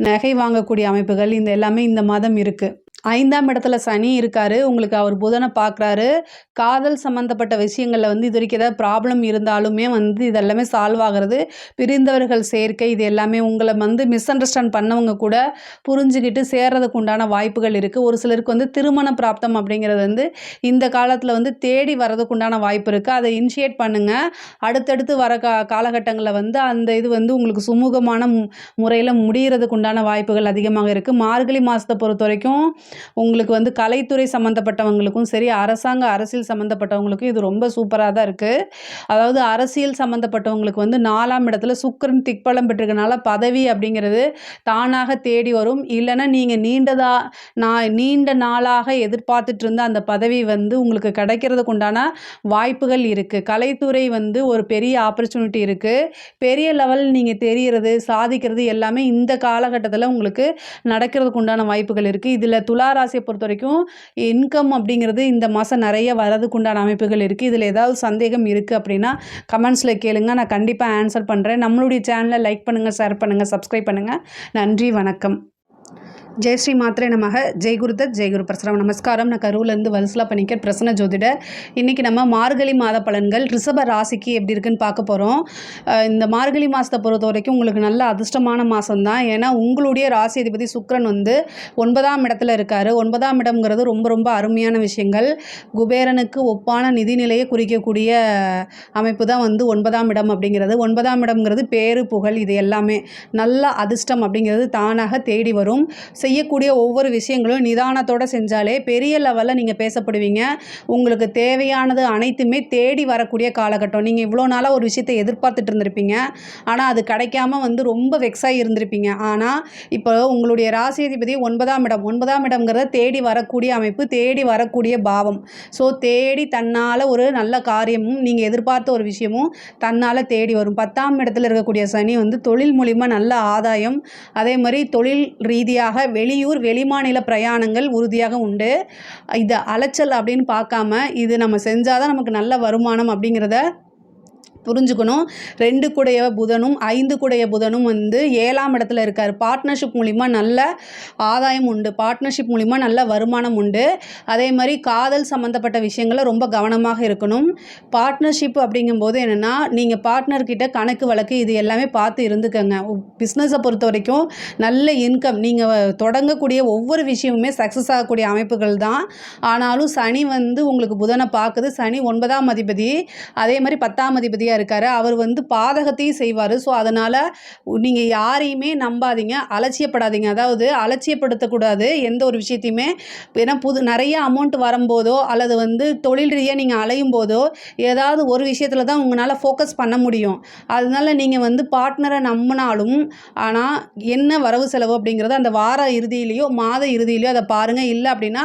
நகை வாங்கக்கூடிய அமைப்புகள் இந்த எல்லாமே இந்த மாதம் இருக்குது. 5ஆம் இடத்துல சனி இருக்காரு. உங்களுக்கு அவர் புதன பார்க்குறாரு. காதல் சம்மந்தப்பட்ட விஷயங்கள்ல வந்து இதுவரைக்கும் ஏதாவது ப்ராப்ளம் இருந்தாலுமே வந்து இதெல்லாமே சால்வ் ஆகுறது. பிரிந்தவர்கள் சேர்க்கை இது எல்லாமே உங்கள வந்து மிஸ் அண்டர்ஸ்டாண்ட் பண்ணவங்க கூட புரிஞ்சுகிட்டு சேர்றதுக்கு உண்டான வாய்ப்புகள் இருக்குது. ஒரு சிலருக்கு வந்து திருமண பிராப்தம் அப்படிங்கிறது வந்து இந்த காலத்தில் வந்து தேடி வரதுக்கு உண்டான வாய்ப்பு இருக்குது. அதை இனிஷியேட் பண்ணுங்க. அடுத்தடுத்து வர காலகட்டங்களில் வந்து அந்த இது வந்து உங்களுக்கு சுமூகமான முறையில் முடிகிறதுக்கு உண்டான வாய்ப்புகள் அதிகமாக இருக்குது. மார்கழி மாதத்தை பொறுத்த வரைக்கும் உங்களுக்கு வந்து கலைத்துறை சம்மந்தப்பட்டவங்களுக்கும் சரி, அரசியல் சம்மந்தப்பட்டவங்களுக்கும் இது ரொம்ப சூப்பராக தான் இருக்குது. அதாவது அரசியல் சம்மந்தப்பட்டவங்களுக்கு வந்து 4ஆம் இடத்துல சுக்கிரன் திக்பலம் பெற்றிருக்கனால பதவி அப்படிங்கிறது தானாக தேடி வரும். இல்லைன்னா நீங்கள் நீண்ட நாளாக எதிர்பார்த்துட்டு இருந்த அந்த பதவி வந்து உங்களுக்கு கிடைக்கிறதுக்கு உண்டான வாய்ப்புகள் இருக்குது. கலைத்துறை வந்து ஒரு பெரிய ஆப்பர்ச்சுனிட்டி இருக்குது. பெரிய லெவல் நீங்கள் தெரியறது, சாதிக்கிறது எல்லாமே இந்த காலகட்டத்தில் உங்களுக்கு நடக்கிறதுக்கு உண்டான வாய்ப்புகள் இருக்குது. இதில் துலா ராசியை பொறுத்த வரைக்கும் இன்கம் அப்படிங்கிறது இந்த மாதம் நிறைய வரதுக்குண்டான அமைப்புகள் இருக்குது. இதில் ஏதாவது சந்தேகம் இருக்குது அப்படின்னா கமெண்ட்ஸில் கேளுங்க, நான் கண்டிப்பாக ஆன்சர் பண்ணுறேன். நம்மளுடைய சேனலை லைக் பண்ணுங்கள், ஷேர் பண்ணுங்கள், சப்ஸ்கிரைப் பண்ணுங்கள். நன்றி, வணக்கம். ஜெய் ஸ்ரீ மாத்ரே நமக. ஜெய் குருதத் ஜெய் குரு பரசுராம். நமஸ்காரம். நான் கரூர்லேருந்து வல்சலா பணிக்கர், பிரசன்ன ஜோதிடர். இன்றைக்கி நம்ம மார்கழி மாத பலன்கள் ரிஷப ராசிக்கு எப்படி இருக்குன்னு பார்க்க போகிறோம். இந்த மார்கழி மாதத்தை பொறுத்த வரைக்கும் உங்களுக்கு நல்ல அதிர்ஷ்டமான மாதம் தான். ஏன்னா உங்களுடைய ராசி அதிபதி சுக்கிரன் வந்து 9ஆம் இடத்துல இருக்கார். 9ஆம் இடம்ங்கிறது ரொம்ப ரொம்ப அருமையான விஷயங்கள். குபேரனுக்கு ஒப்பான நிதிநிலையை குறிக்கக்கூடிய அமைப்பு தான் வந்து 9ஆம் இடம் அப்படிங்கிறது. 9ஆம் இடம்ங்கிறது பேரு புகழ், இது எல்லாமே நல்ல அதிர்ஷ்டம் அப்படிங்கிறது தானாக தேடி வரும். செய்யக்கூடிய ஒவ்வொரு விஷயங்களும் நிதானத்தோடு செஞ்சாலே பெரிய லெவலில் நீங்கள் பேசப்படுவீங்க. உங்களுக்கு தேவையானது அனைத்துமே தேடி வரக்கூடிய காலகட்டம். நீங்கள் இவ்வளோ நாளாக ஒரு விஷயத்தை எதிர்பார்த்துட்டு இருந்திருப்பீங்க, ஆனால் அது கிடைக்காம வந்து ரொம்ப வெக்ஸாகி இருந்திருப்பீங்க. ஆனால் இப்போ உங்களுடைய ராசி அதிபதி 9ஆம் இடம், 9ஆம் இடம்ங்கிறத தேடி வரக்கூடிய அமைப்பு, தேடி வரக்கூடிய பாவம். ஸோ தேடி தன்னால் ஒரு நல்ல காரியமும் நீங்கள் எதிர்பார்த்த ஒரு விஷயமும் தன்னால் தேடி வரும். 10ஆம் இடத்துல இருக்கக்கூடிய சனி வந்து தொழில் மூலிமா நல்ல ஆதாயம், அதே மாதிரி தொழில் ரீதியாக வெளியூர் வெளிமாநில பிரயாணங்கள் உறுதியாக உண்டு. இது அலைச்சல் அப்படின்னு பார்க்காம இது நம்ம செஞ்சாதான் நமக்கு நல்ல வருமானம் அப்படிங்கிறத புரிஞ்சுக்கணும். 2 கூடைய புதனும் 5 கூடைய புதனும் வந்து 7ஆம் இடத்துல இருக்கார். பார்ட்னர்ஷிப் மூலிமா நல்ல ஆதாயம் உண்டு, பார்ட்னர்ஷிப் மூலிமா நல்ல வருமானம் உண்டு. அதே மாதிரி காதல் சம்மந்தப்பட்ட விஷயங்களை ரொம்ப கவனமாக இருக்கணும். பார்ட்னர்ஷிப் அப்படிங்கும்போது என்னென்னா, நீங்கள் பார்ட்னர்கிட்ட கணக்கு வழக்கு இது எல்லாமே பார்த்து இருந்துக்கங்க. பிஸ்னஸை பொறுத்த வரைக்கும் நல்ல இன்கம், நீங்கள் தொடங்கக்கூடிய ஒவ்வொரு விஷயமுமே சக்ஸஸ் ஆகக்கூடிய அமைப்புகள் தான். ஆனாலும் சனி வந்து உங்களுக்கு புதனை பார்க்குது. சனி 9ஆம் அதிபதி, அதே மாதிரி 10ஆம் அதிபதி இருக்காரு. அவர் வந்து பாதகத்தையும் செய்வார். ஸோ அதனால் நீங்கள் யாரையுமே நம்பாதீங்க, அலட்சியப்படாதீங்க. அதாவது அலட்சியப்படுத்தக்கூடாது எந்த ஒரு விஷயத்தையுமே. ஏன்னா நிறைய அமௌண்ட் வரும்போதோ அல்லது வந்து தொழில் ரீதியாக நீங்கள் அலையும் போதோ ஏதாவது ஒரு விஷயத்தில் தான் உங்களால் ஃபோக்கஸ் பண்ண முடியும். அதனால நீங்கள் வந்து பார்ட்னரை நம்பினாலும் ஆனால் என்ன வரவு செலவு அப்படிங்கிறது அந்த வார இறுதியிலையோ மாத இறுதியிலையோ அதை பாருங்கள். இல்லை அப்படின்னா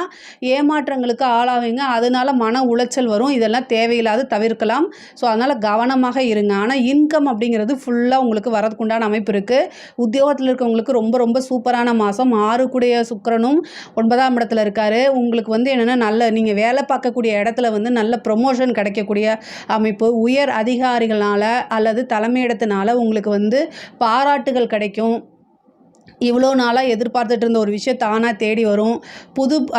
ஏமாற்றங்களுக்கு ஆளாவீங்க, அதனால மன உளைச்சல் வரும். இதெல்லாம் தேவையில்லாது தவிர்க்கலாம். ஸோ அதனால் கவனமாக இருங்க. ஆனால் இன்கம் அப்படிங்கிறது ஃபுல்லாக உங்களுக்கு வரதுக்குண்டான அமைப்பு இருக்குது. உத்தியோகத்தில் இருக்கவங்களுக்கு ரொம்ப ரொம்ப சூப்பரான மாதம். 6 கூடைய சுக்கிரனும் 9ஆம் இடத்துல இருக்கார். உங்களுக்கு வந்து என்னென்னா நல்ல நீங்கள் வேலை பார்க்கக்கூடிய இடத்துல வந்து நல்ல ப்ரொமோஷன் கிடைக்கக்கூடிய அமைப்பு, உயர் அதிகாரிகளால் அல்லது தலைமையிடத்தினால உங்களுக்கு வந்து பாராட்டுகள் கிடைக்கும். இவ்வளோ நாளாக எதிர்பார்த்துட்டு இருந்த ஒரு விஷயம் தானாக தேடி வரும்.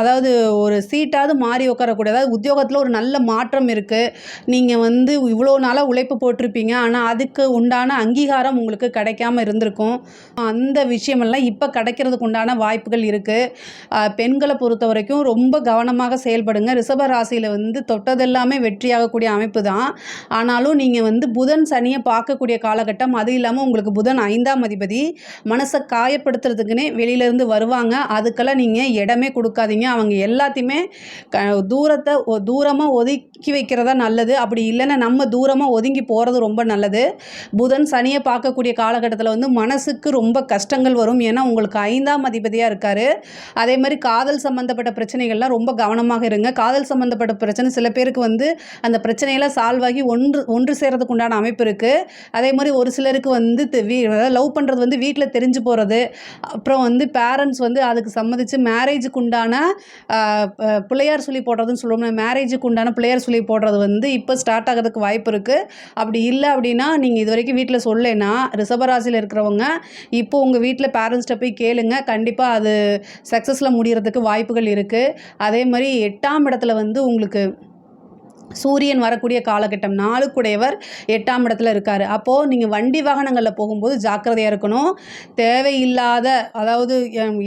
அதாவது ஒரு சீட்டாவது மாறி உட்காரக்கூடிய, அதாவது உத்தியோகத்தில் ஒரு நல்ல மாற்றம் இருக்குது. நீங்கள் வந்து இவ்வளோ நாளாக உழைப்பு போட்டிருப்பீங்க, ஆனால் அதுக்கு உண்டான அங்கீகாரம் உங்களுக்கு கிடைக்காம இருந்திருக்கும். அந்த விஷயமெல்லாம் இப்போ கிடைக்கிறதுக்கு உண்டான வாய்ப்புகள் இருக்குது. பெண்களை பொறுத்த வரைக்கும் ரொம்ப கவனமாக செயல்படுங்க. ரிஷப ராசியில் வந்து தொட்டதெல்லாமே வெற்றியாகக்கூடிய அமைப்பு தான். ஆனாலும் நீங்கள் வந்து புதன் சனியை பார்க்கக்கூடிய காலகட்டம். அது இல்லாமல் உங்களுக்கு புதன் 5ஆம் அதிபதி, மனசை காயப்படுத்துறதுக்குன்னே வெளியிலேருந்து வருவாங்க. அதுக்கெல்லாம் நீங்கள் இடமே கொடுக்காதீங்க. அவங்க எல்லாத்தையுமே தூரமாக ஒதுக்கி வைக்கிறதா நல்லது. அப்படி இல்லைன்னா நம்ம தூரமாக ஒதுங்கி போகிறது ரொம்ப நல்லது. புதன் சனியை பார்க்கக்கூடிய காலகட்டத்தில் வந்து மனசுக்கு ரொம்ப கஷ்டங்கள் வரும். ஏன்னா உங்களுக்கு 5ஆம் அதிபதியாக இருக்கார். அதே மாதிரி காதல் சம்மந்தப்பட்ட பிரச்சனைகள்லாம் ரொம்ப கவனமாக இருங்க. காதல் சம்மந்தப்பட்ட பிரச்சனை சில பேருக்கு வந்து அந்த பிரச்சனையெல்லாம் சால்வ் ஆகி ஒன்று சேர்றதுக்கு உண்டான அமைப்பு இருக்குது. அதே மாதிரி ஒரு சிலருக்கு வந்து லவ் பண்ணுறது வந்து வீட்டில் தெரிஞ்சு போகிறது, அப்புறம் வந்து பேரண்ட்ஸ் வந்து அதுக்கு சம்மதித்து மேரேஜுக்கு உண்டான பிள்ளையார் சொல்லி போடுறதுன்னு சொல்லுவோம்னா, மேரேஜுக்கு உண்டான பிள்ளையார் சொல்லி போடுறது வந்து இப்போ ஸ்டார்ட் ஆகிறதுக்கு வாய்ப்பு இருக்குது. அப்படி இல்லை அப்படின்னா நீங்கள் இது வரைக்கும் வீட்டில் சொல்லலைன்னா ரிஷபராசியில் இருக்கிறவங்க இப்போ உங்கள் வீட்டில் பேரண்ட்ஸ்கிட்ட போய் கேளுங்க. கண்டிப்பாக அது சக்ஸஸில் முடிகிறதுக்கு வாய்ப்புகள் இருக்குது. அதே மாதிரி 8ஆம் இடத்துல வந்து உங்களுக்கு சூரியன் வரக்கூடிய காலகட்டம். 4 கூடையவர் 8ஆம் இடத்துல இருக்கார். அப்போது நீங்கள் வண்டி வாகனங்களில் போகும்போது ஜாக்கிரதையாக இருக்கணும். தேவையில்லாத அதாவது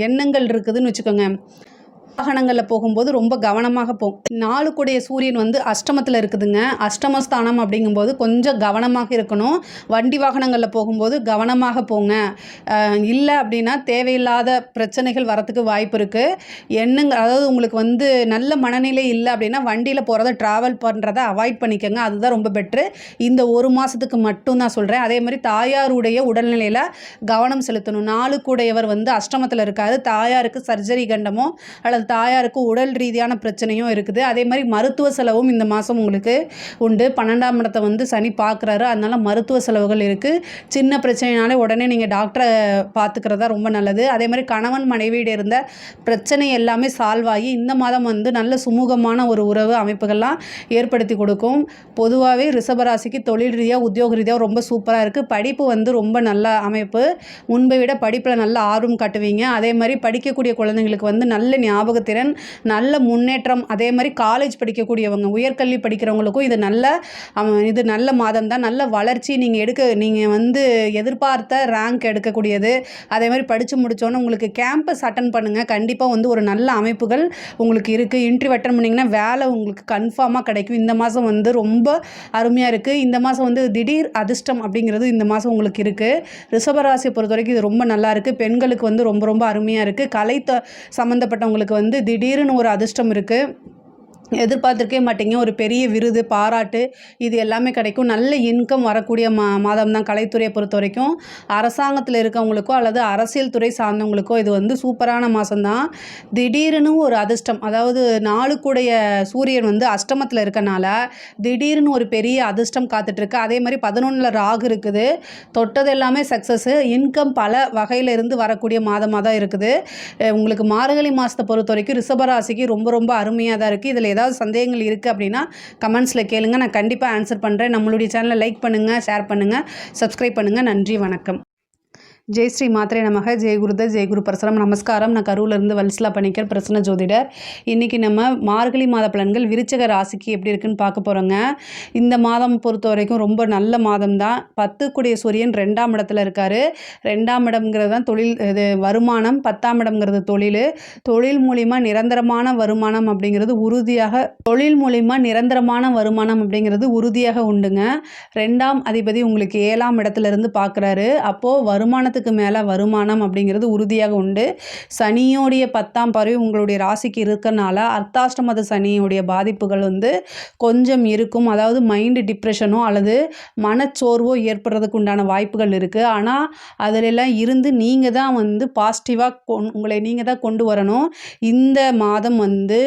எண்ணங்கள் இருக்குதுன்னு வச்சுக்கோங்க. வாகனங்களில் போகும்போது ரொம்ப கவனமாக போகும். 4 கூடைய சூரியன் வந்து அஷ்டமத்தில் இருக்குதுங்க. அஷ்டமஸ்தானம் அப்படிங்கும்போது கொஞ்சம் கவனமாக இருக்கணும். வண்டி வாகனங்களில் போகும்போது கவனமாக போங்க. இல்லை அப்படின்னா தேவையில்லாத பிரச்சனைகள் வரத்துக்கு வாய்ப்பு இருக்குது. அதாவது உங்களுக்கு வந்து நல்ல மனநிலை இல்லை அப்படின்னா வண்டியில் போகிறத ட்ராவல் பண்ணுறதை அவாய்ட் பண்ணிக்கோங்க. அதுதான் ரொம்ப பெட்ரு. இந்த ஒரு மாதத்துக்கு மட்டும் தான் சொல்கிறேன். அதே மாதிரி தாயாருடைய உடல்நிலையில் கவனம் செலுத்தணும். 4 கூடையவர் வந்து அஷ்டமத்தில் இருக்காது. தாயாருக்கு சர்ஜரி கண்டமோ அல்லது தாயாருக்கு உடல் ரீதியான பிரச்சனையும் இருக்குது. அதே மாதிரி மருத்துவ செலவும் இந்த மாதம் உங்களுக்கு உண்டு. 12ஆம் இடத்தை வந்து சனி பார்க்குறாரு. அதனால மருத்துவ செலவுகள் இருக்குது. சின்ன பிரச்சனைனாலே உடனே நீங்கள் டாக்டரை பார்த்துக்கிறதா ரொம்ப நல்லது. அதே மாதிரி கணவன் மனைவியிட இருந்த பிரச்சனை எல்லாமே சால்வ் ஆகி இந்த மாதம் வந்து நல்ல சுமூகமான ஒரு உறவு அமைப்புகள்லாம் ஏற்படுத்தி கொடுக்கும். பொதுவாகவே ரிஷபராசிக்கு தொழில் ரீதியாக உத்தியோக ரீதியாக ரொம்ப சூப்பராக இருக்குது. படிப்பு வந்து ரொம்ப நல்ல அமைப்பு. முன்பை விட படிப்பில் நல்ல ஆர்வம் காட்டுவீங்க. அதே மாதிரி படிக்கக்கூடிய குழந்தைங்களுக்கு வந்து நல்ல ஞாபகத்திறன், நல்ல முன்னேற்றம். அதே மாதிரி காலேஜ் படிக்கக்கூடியவங்க, உயர்கல்வி படிக்கிறவங்களுக்கும் இது நல்ல மாதம் தான். நல்ல வளர்ச்சி நீங்கள் வந்து எதிர்பார்த்த ரேங்க் எடுக்கக்கூடியது. அதே மாதிரி படித்து முடித்தோன்னே உங்களுக்கு கேம்பஸ் அட்டன் பண்ணுங்கள். கண்டிப்பாக வந்து ஒரு நல்ல அமைப்புகள் உங்களுக்கு இருக்குது. இன்டர்வியூ அட்டன் பண்ணிங்கன்னா வேலை உங்களுக்கு கன்ஃபார்மாக கிடைக்கும். இந்த மாதம் வந்து ரொம்ப அருமையாக இருக்குது. இந்த மாதம் வந்து திடீர் அதிர்ஷ்டம் அப்படிங்கிறது இந்த மாதம் உங்களுக்கு இருக்குது. ரிஷபராசியை பொறுத்த வரைக்கும் இது ரொம்ப நல்லா இருக்குது. பெண்களுக்கு வந்து ரொம்ப ரொம்ப அருமையாக இருக்குது. கலை சம்மந்தப்பட்டவங்களுக்கு வந்து திடீர்னு ஒரு அதிர்ஷ்டம் இருக்குது. எதிர்பார்த்துருக்கே மாட்டீங்க. ஒரு பெரிய விருது, பாராட்டு இது எல்லாமே கிடைக்கும். நல்ல இன்கம் வரக்கூடிய மாதம் தான் கலைத்துறையை பொறுத்த வரைக்கும். அரசாங்கத்தில் இருக்கவங்களுக்கோ அல்லது அரசியல் துறை சார்ந்தவங்களுக்கோ இது வந்து சூப்பரான மாதம் தான். திடீர்னு ஒரு அதிர்ஷ்டம், அதாவது நாளுக்குடைய சூரியன் வந்து அஷ்டமத்தில் இருக்கனால திடீர்னு ஒரு பெரிய அதிர்ஷ்டம் காத்துட்ருக்கு. அதே மாதிரி 11ல் ராகு இருக்குது. தொட்டது எல்லாமே சக்ஸஸ்ஸு. இன்கம் பல வகையில் இருந்து வரக்கூடிய மாதமாக தான் இருக்குது. உங்களுக்கு மார்கழி மாதத்தை பொறுத்த வரைக்கும் ரிஷபராசிக்கு ரொம்ப ரொம்ப அருமையாக தான் இருக்குது. இதில் ஏதாவது சந்தேகங்கள் இருக்குது அப்படின்னா கமெண்ட்ஸில் கேளுங்க. நான் கண்டிப்பாக ஆன்சர் பண்ணுறேன். நம்மளுடைய சேனலை லைக் பண்ணுங்கள், ஷேர் பண்ணுங்கள், சப்ஸ்கிரைப் பண்ணுங்கள். நன்றி, வணக்கம். ஜெய் ஸ்ரீ மாத்ரே நமக. ஜெய் குருதர், ஜெய் குரு பரசுராம். நமஸ்காரம். நான் கரூர்லேருந்து வல்சலா பணிக்கர், பிரசன்ன ஜோதிடர். இன்றைக்கி நம்ம மார்கழி மாத பலன்கள் விருச்சிக ராசிக்கு எப்படி இருக்குன்னு பார்க்க போகிறோங்க. இந்த மாதம் பொறுத்த வரைக்கும் ரொம்ப நல்ல மாதம் தான். 10 சூரியன் 2ஆம் இடத்துல இருக்கார். 2ஆம் இடம்ங்கிறது தான் தொழில், இது வருமானம். 10ஆம் இடம்ங்கிறது தொழில். தொழில் மூலிமா நிரந்தரமான வருமானம் அப்படிங்கிறது உறுதியாக உண்டுங்க. 2ஆம் அதிபதி உங்களுக்கு 7ஆம் இடத்துல இருந்து பார்க்குறாரு. அப்போது வருமானத்துக்கு மேலே வருமானம் அப்படிங்கிறது உறுதியாக உண்டு. சனியோடைய 10ஆம் பார்வை உங்களுடைய ராசிக்கு இருக்கனால அர்த்தாஷ்டமத சனியோடைய பாதிப்புகள் வந்து கொஞ்சம் இருக்கும். அதாவது மைண்டு டிப்ரெஷனோ அல்லது மனச்சோர்வோ ஏற்படுறதுக்கு உண்டான வாய்ப்புகள் இருக்குது. ஆனால் அதிலெல்லாம் இருந்து நீங்கள் தான் வந்து பாசிட்டிவாக உங்களை நீங்கள் தான் கொண்டு வரணும். இந்த மாதம் வந்து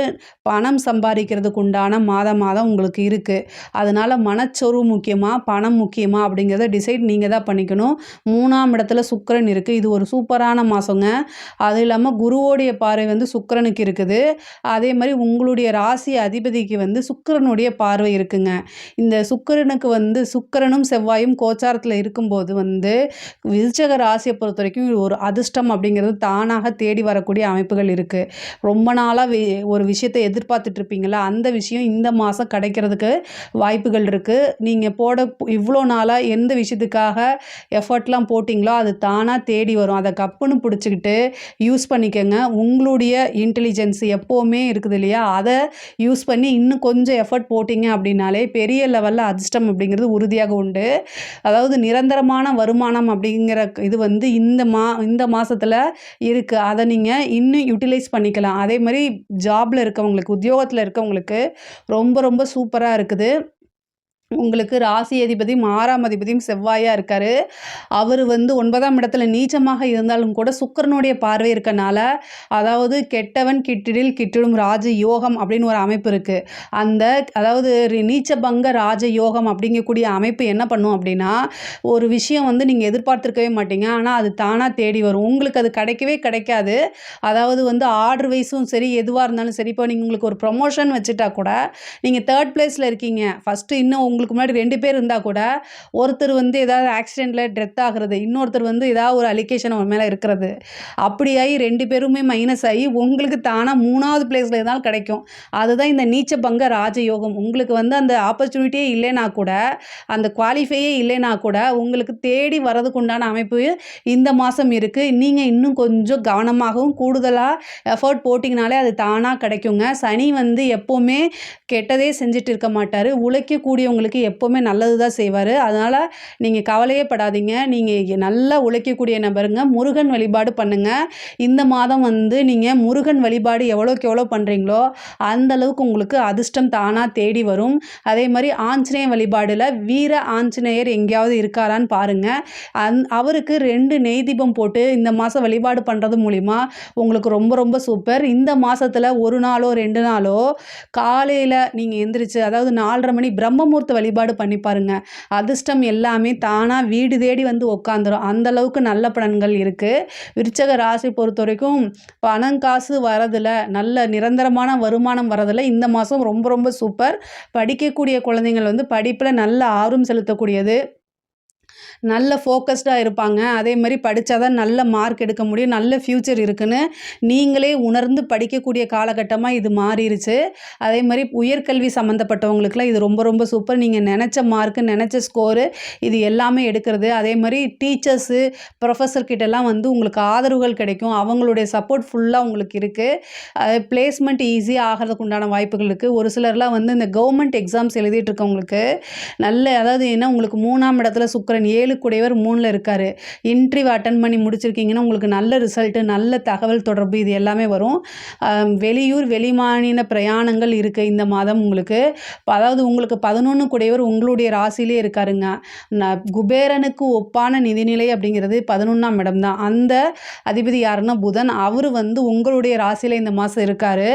பணம் சம்பாதிக்கிறதுக்கு உண்டான மாதம் உங்களுக்கு இருக்குது. அதனால் மனச்சோர்வு முக்கியமாக பணம் முக்கியமா அப்படிங்கிறத டிசைட் நீங்கள் தான் பண்ணிக்கணும். 3ஆம் இடத்துல சுக்கிரன் இருக்குது. இது ஒரு சூப்பரான மாதங்க. அது இல்லாமல் குருவோடைய பார்வை வந்து சுக்கிரனுக்கு இருக்குது. அதே மாதிரி உங்களுடைய ராசி அதிபதிக்கு வந்து சுக்கிரனுடைய பார்வை இருக்குங்க. இந்த சுக்கிரனுக்கு வந்து சுக்கிரனும் செவ்வாயும் கோச்சாரத்தில் இருக்கும்போது வந்து விருச்சிக ராசியை பொறுத்த வரைக்கும் ஒரு அதிர்ஷ்டம் அப்படிங்கிறது தானாக தேடி வரக்கூடிய அமைப்புகள் இருக்குது. ரொம்ப நாளாக ஒரு விஷயத்தை எதிர்பார்த்துட்டு இருப்பீங்களா, அந்த விஷயம் இந்த மாதம் கிடைக்கிறதுக்கு வாய்ப்புகள் இருக்குது. நீங்கள் இவ்வளோ நாளாக எந்த விஷயத்துக்காக எஃபர்ட்லாம் போட்டிங்களோ அது தானாக தேடி வரும். அதை கப்புன்னு பிடிச்சிக்கிட்டு யூஸ் பண்ணிக்கோங்க. உங்களுடைய இன்டெலிஜென்ஸ் எப்போவுமே இருக்குது இல்லையா, அதை யூஸ் பண்ணி இன்னும் கொஞ்சம் எஃபர்ட் போட்டிங்க அப்படின்னாலே பெரிய லெவலில் அதிர்ஷ்டம் அப்படிங்கிறது உறுதியாக உண்டு. அதாவது நிரந்தரமான வருமானம் அப்படிங்கிற இது வந்து இந்த மாதத்தில் இருக்குது. அதை நீங்கள் இன்னும் யூட்டிலைஸ் பண்ணிக்கலாம். அதே மாதிரி ஜாபில் இருக்கவங்களுக்கு, உத்தியோகத்தில் இருக்கவங்களுக்கு ரொம்ப ரொம்ப சூப்பராக இருக்குது. உங்களுக்கு ராசி அதிபதியும் 6ஆம் அதிபதியும் செவ்வாயாக இருக்கார். அவர் வந்து 9ஆம் இடத்துல நீச்சமாக இருந்தாலும் கூட சுக்கிரனுடைய பார்வை இருக்கனால, அதாவது கெட்டவன் கிட்டிடும் ராஜ யோகம் அப்படின்னு ஒரு அமைப்பு இருக்குது. அதாவது நீச்சபங்க ராஜ யோகம் அப்படிங்கக்கூடிய அமைப்பு என்ன பண்ணும் அப்படின்னா, ஒரு விஷயம் வந்து நீங்கள் எதிர்பார்த்துருக்கவே மாட்டீங்க. ஆனால் அது தானாக தேடி வரும். உங்களுக்கு அது கிடைக்கவே கிடைக்காது. அதாவது வந்து ஆர்டர் வைஸும் சரி, எதுவாக இருந்தாலும் சரி. இப்போ உங்களுக்கு ஒரு ப்ரொமோஷன் வச்சுட்டா கூட நீங்கள் 3rd பிளேஸில் இருக்கீங்க. ஃபஸ்ட்டு இன்னும் உங்களுக்கு முன்னாடி 2 பேர் இருந்தால் கூட ஒருத்தர் வந்து ஏதாவது ஆக்சிடெண்ட்டில் டெத் ஆகிறது, இன்னொருத்தர் வந்து ஏதாவது ஒரு அலிகேஷன் அவர் மேலே இருக்கிறது. அப்படியாகி 2 பேருமே மைனஸ் ஆகி உங்களுக்கு தானாக 3வது பிளேஸில் இருந்தாலும் கிடைக்கும். அதுதான் இந்த நீச்சபங்க ராஜயோகம். உங்களுக்கு வந்து அந்த ஆப்பர்ச்சுனிட்டியே இல்லைனா கூட, அந்த குவாலிஃபையே இல்லைனா கூட உங்களுக்கு தேடி வரதுக்கு உண்டான அமைப்பு இந்த மாதம் இருக்குது. நீங்கள் இன்னும் கொஞ்சம் கவனமாகவும் கூடுதலாக எஃபர்ட் போட்டிங்கனாலே அது தானாக கிடைக்குங்க. சனி வந்து எப்போவுமே கெட்டதே செஞ்சுட்டு இருக்க மாட்டார். உழைக்கக்கூடியவங்களுக்கு உங்களுக்கு எப்போவுமே நல்லது தான் செய்வார். அதனால் நீங்கள் கவலையே படாதீங்க. நீங்கள் நல்லா உழைக்கக்கூடிய நபருங்க. முருகன் வழிபாடு பண்ணுங்கள். இந்த மாதம் வந்து நீங்கள் முருகன் வழிபாடு எவ்வளோக்கு எவ்வளோ பண்ணுறீங்களோ அந்த அளவுக்கு உங்களுக்கு அதிர்ஷ்டம் தானாக தேடி வரும். அதே மாதிரி ஆஞ்சநேய வழிபாடில் வீர ஆஞ்சநேயர் எங்கேயாவது இருக்காரான்னு பாருங்கள். அவருக்கு 2 நெய் தீபம் போட்டு இந்த மாதம் வழிபாடு பண்ணுறது மூலிமா உங்களுக்கு ரொம்ப ரொம்ப சூப்பர். இந்த மாதத்தில் 1 நாளோ 2 நாளோ காலையில் நீங்கள் எந்திரிச்சு, அதாவது 4:30 மணி பிரம்ம முகூர்த்த வழிபாடு பண்ணி பாருங்கள். அதிர்ஷ்டம் எல்லாமே தானாக வீடு தேடி வந்து உட்காந்துரும். அந்த அளவுக்கு நல்ல பலன்கள் இருக்குது. விருச்சக ராசி பொறுத்த வரைக்கும் பணம் காசு வரதில், நல்ல நிரந்தரமான வருமானம் வரதில் இந்த மாதம் ரொம்ப ரொம்ப சூப்பர். படிக்கக்கூடிய குழந்தைங்கள் வந்து படிப்பில் நல்ல ஆர்வம் செலுத்தக்கூடியது, நல்ல ஃபோக்கஸ்டாக இருப்பாங்க. அதே மாதிரி படித்தா தான் நல்ல மார்க் எடுக்க முடியும், நல்ல ஃப்யூச்சர் இருக்குன்னு நீங்களே உணர்ந்து படிக்கக்கூடிய காலகட்டமாக இது மாறிடுச்சு. அதே மாதிரி உயர்கல்வி சம்மந்தப்பட்டவங்களுக்குலாம் இது ரொம்ப ரொம்ப சூப்பர். நீங்கள் நினச்ச மார்க்கு, நினச்ச ஸ்கோரு இது எல்லாமே எடுக்கிறது. அதே மாதிரி டீச்சர்ஸு, ப்ரொஃபஸர் கிட்டலாம் வந்து உங்களுக்கு ஆதரவுகள் கிடைக்கும். அவங்களுடைய சப்போர்ட் ஃபுல்லாக உங்களுக்கு இருக்குது. பிளேஸ்மெண்ட் ஈஸியாக ஆகிறதுக்கு உண்டான வாய்ப்புகள் இருக்குது. ஒரு சிலர்லாம் வந்து இந்த கவர்மெண்ட் எக்ஸாம்ஸ் எழுதிட்டு இருக்கவங்களுக்கு நல்ல, அதாவது ஏன்னா உங்களுக்கு 3ஆம் இடத்துல சுக்கிரன் 7 கூடையவர் 3ல் இருக்கார். இன்டர்வியூ அட்டன் பண்ணி முடிச்சிருக்கீங்கன்னா உங்களுக்கு நல்ல ரிசல்ட்டு, நல்ல தகவல் தொடர்பு இது எல்லாமே வரும். வெளியூர் வெளிமாநில பிரயாணங்கள் இருக்குது இந்த மாதம் உங்களுக்கு. அதாவது உங்களுக்கு 11 கூடையவர் உங்களுடைய ராசியிலே இருக்காருங்க. குபேரனுக்கு ஒப்பான நிதிநிலை அப்படிங்கிறது 11ஆம் இடம் தான். அந்த அதிபதி யாருன்னா புதன். அவர் வந்து உங்களுடைய ராசியில் இந்த மாதம் இருக்கார்.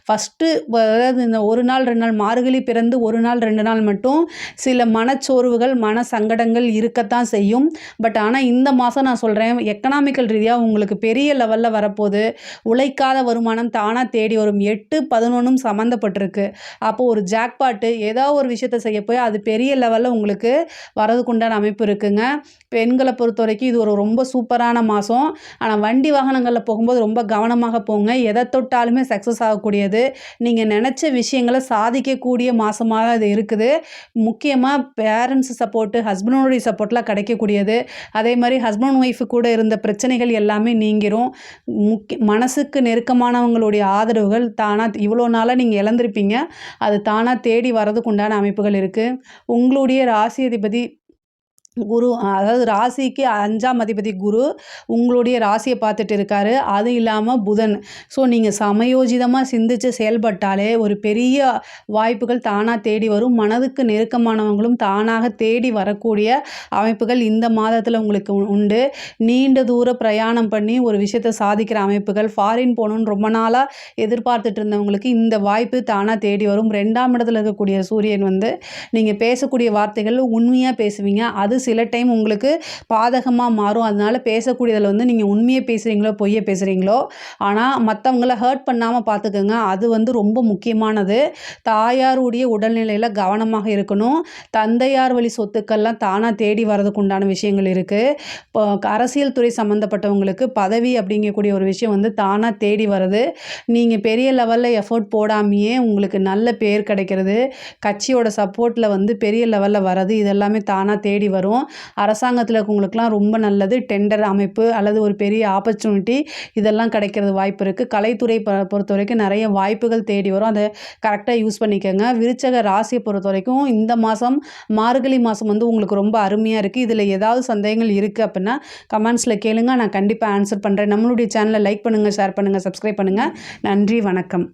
ஃபஸ்ட்டு அதாவது இந்த 1 நாள் 2 நாள் மார்கழி பிறந்து 1 நாள் 2 நாள் மட்டும் சில மனச்சோர்வுகள், மன சங்கடங்கள் இருக்கத்தான் செய்யும். பட் ஆனால் இந்த மாதம் நான் சொல்கிறேன், எக்கனாமிக்கல் ரீதியாக உங்களுக்கு பெரிய லெவலில் வரப்போகுது. உழைக்காத வருமானம் தானாக தேடி வரும். 8 11 சம்மந்தப்பட்டிருக்கு. அப்போது ஒரு ஜாக்பாட்டு ஏதாவது ஒரு விஷயத்தை செய்ய போய் அது பெரிய லெவலில் உங்களுக்கு வரதுக்குண்டான அமைப்பு இருக்குங்க. பெண்களை பொறுத்த வரைக்கும் இது ஒரு ரொம்ப சூப்பரான மாதம். ஆனால் வண்டி வாகனங்களில் போகும்போது ரொம்ப கவனமாக போங்க. எதை தொட்டாலுமே சக்ஸஸ் ஆகக்கூடியது, நீங்கள் நினச்ச விஷயங்களை சாதிக்கக்கூடிய மாதமாக இது இருக்குது. முக்கியமாக பேரண்ட்ஸ் சப்போர்ட்டு, ஹஸ்பண்டோடைய சப்போர்ட்லாம் கிடைக்கக்கூடியது. அதே மாதிரி ஹஸ்பண்ட் ஒய்ஃபு கூட இருந்த பிரச்சனைகள் எல்லாமே நீங்கிரும். மனசுக்கு நெருக்கமானவங்களுடைய ஆதரவுகள் தானாக, இவ்வளோ நாளாக நீங்கள் இழந்திருப்பீங்க, அது தானாக தேடி வரதுக்கு உண்டான அமைப்புகள் இருக்குது. உங்களுடைய ராசி அதிபதி குரு, அதாவது ராசிக்கு 5ஆம் அதிபதி குரு உங்களுடைய ராசியை பார்த்துட்டு இருக்காரு. அது இல்லாமல் புதன். ஸோ நீங்கள் சமயோஜிதமாக சிந்தித்து செயல்பட்டாலே ஒரு பெரிய வாய்ப்புகள் தானாக தேடி வரும். மனதுக்கு நெருக்கமானவங்களும் தானாக தேடி வரக்கூடிய அமைப்புகள் இந்த மாதத்தில் உங்களுக்கு உண்டு. நீண்ட தூர பிரயாணம் பண்ணி ஒரு விஷயத்தை சாதிக்கிற அமைப்புகள், ஃபாரின் போகணுன்னு ரொம்ப நாளாக எதிர்பார்த்துட்டு இருந்தவங்களுக்கு இந்த வாய்ப்பு தானாக தேடி வரும். 2ஆம் இடத்துல இருக்கக்கூடிய சூரியன் வந்து நீங்கள் பேசக்கூடிய வார்த்தைகள் உண்மையாக பேசுவீங்க. அது சில டைம் உங்களுக்கு பாதகமாக மாறும். அதனால் பேசக்கூடியதில் வந்து நீங்கள் உண்மையை பேசுகிறீங்களோ பொய்யை பேசுகிறீங்களோ, ஆனால் மற்றவங்கள ஹர்ட் பண்ணாமல் பார்த்துக்கோங்க. அது வந்து ரொம்ப முக்கியமானது. தாயாருடைய உடல்நிலையில் கவனமாக இருக்கணும். தந்தையார் வழி சொத்துக்கள்லாம் தானாக தேடி வரதுக்கு உண்டான விஷயங்கள் இருக்குது. இப்போ அரசியல் துறை சம்மந்தப்பட்டவங்களுக்கு பதவி அப்படிங்கக்கூடிய ஒரு விஷயம் வந்து தானாக தேடி வருது. நீங்கள் பெரிய லெவலில் எஃபோர்ட் போடாமையே உங்களுக்கு நல்ல பேர் கிடைக்கிறது, கட்சியோட சப்போர்ட்டில் வந்து பெரிய லெவலில் வர்றது, இதெல்லாமே தானாக தேடி வரும். அரசாங்கத்தில் இருக்கவங்களுக்குலாம் ரொம்ப நல்லது. டெண்டர் அமைப்பு அல்லது ஒரு பெரிய ஆப்பர்ச்சுனிட்டி இதெல்லாம் கிடைக்கிறது வாய்ப்பு இருக்குது. கலைத்துறை பொறுத்த வரைக்கும் நிறைய வாய்ப்புகள் தேடி வரும். அதை கரெக்டாக யூஸ் பண்ணிக்கோங்க. விருச்சக ராசியை பொறுத்த வரைக்கும் இந்த மாதம் மார்கழி மாதம் வந்து உங்களுக்கு ரொம்ப அருமையாக இருக்குது. இதில் ஏதாவது சந்தேகங்கள் இருக்குது அப்படின்னா கமெண்ட்ஸில் கேளுங்க, நான் கண்டிப்பாக ஆன்சர் பண்ணுறேன். நம்மளுடைய சேனலை லைக் பண்ணுங்கள், ஷேர் பண்ணுங்கள், சப்ஸ்கிரைப் பண்ணுங்கள். நன்றி, வணக்கம்.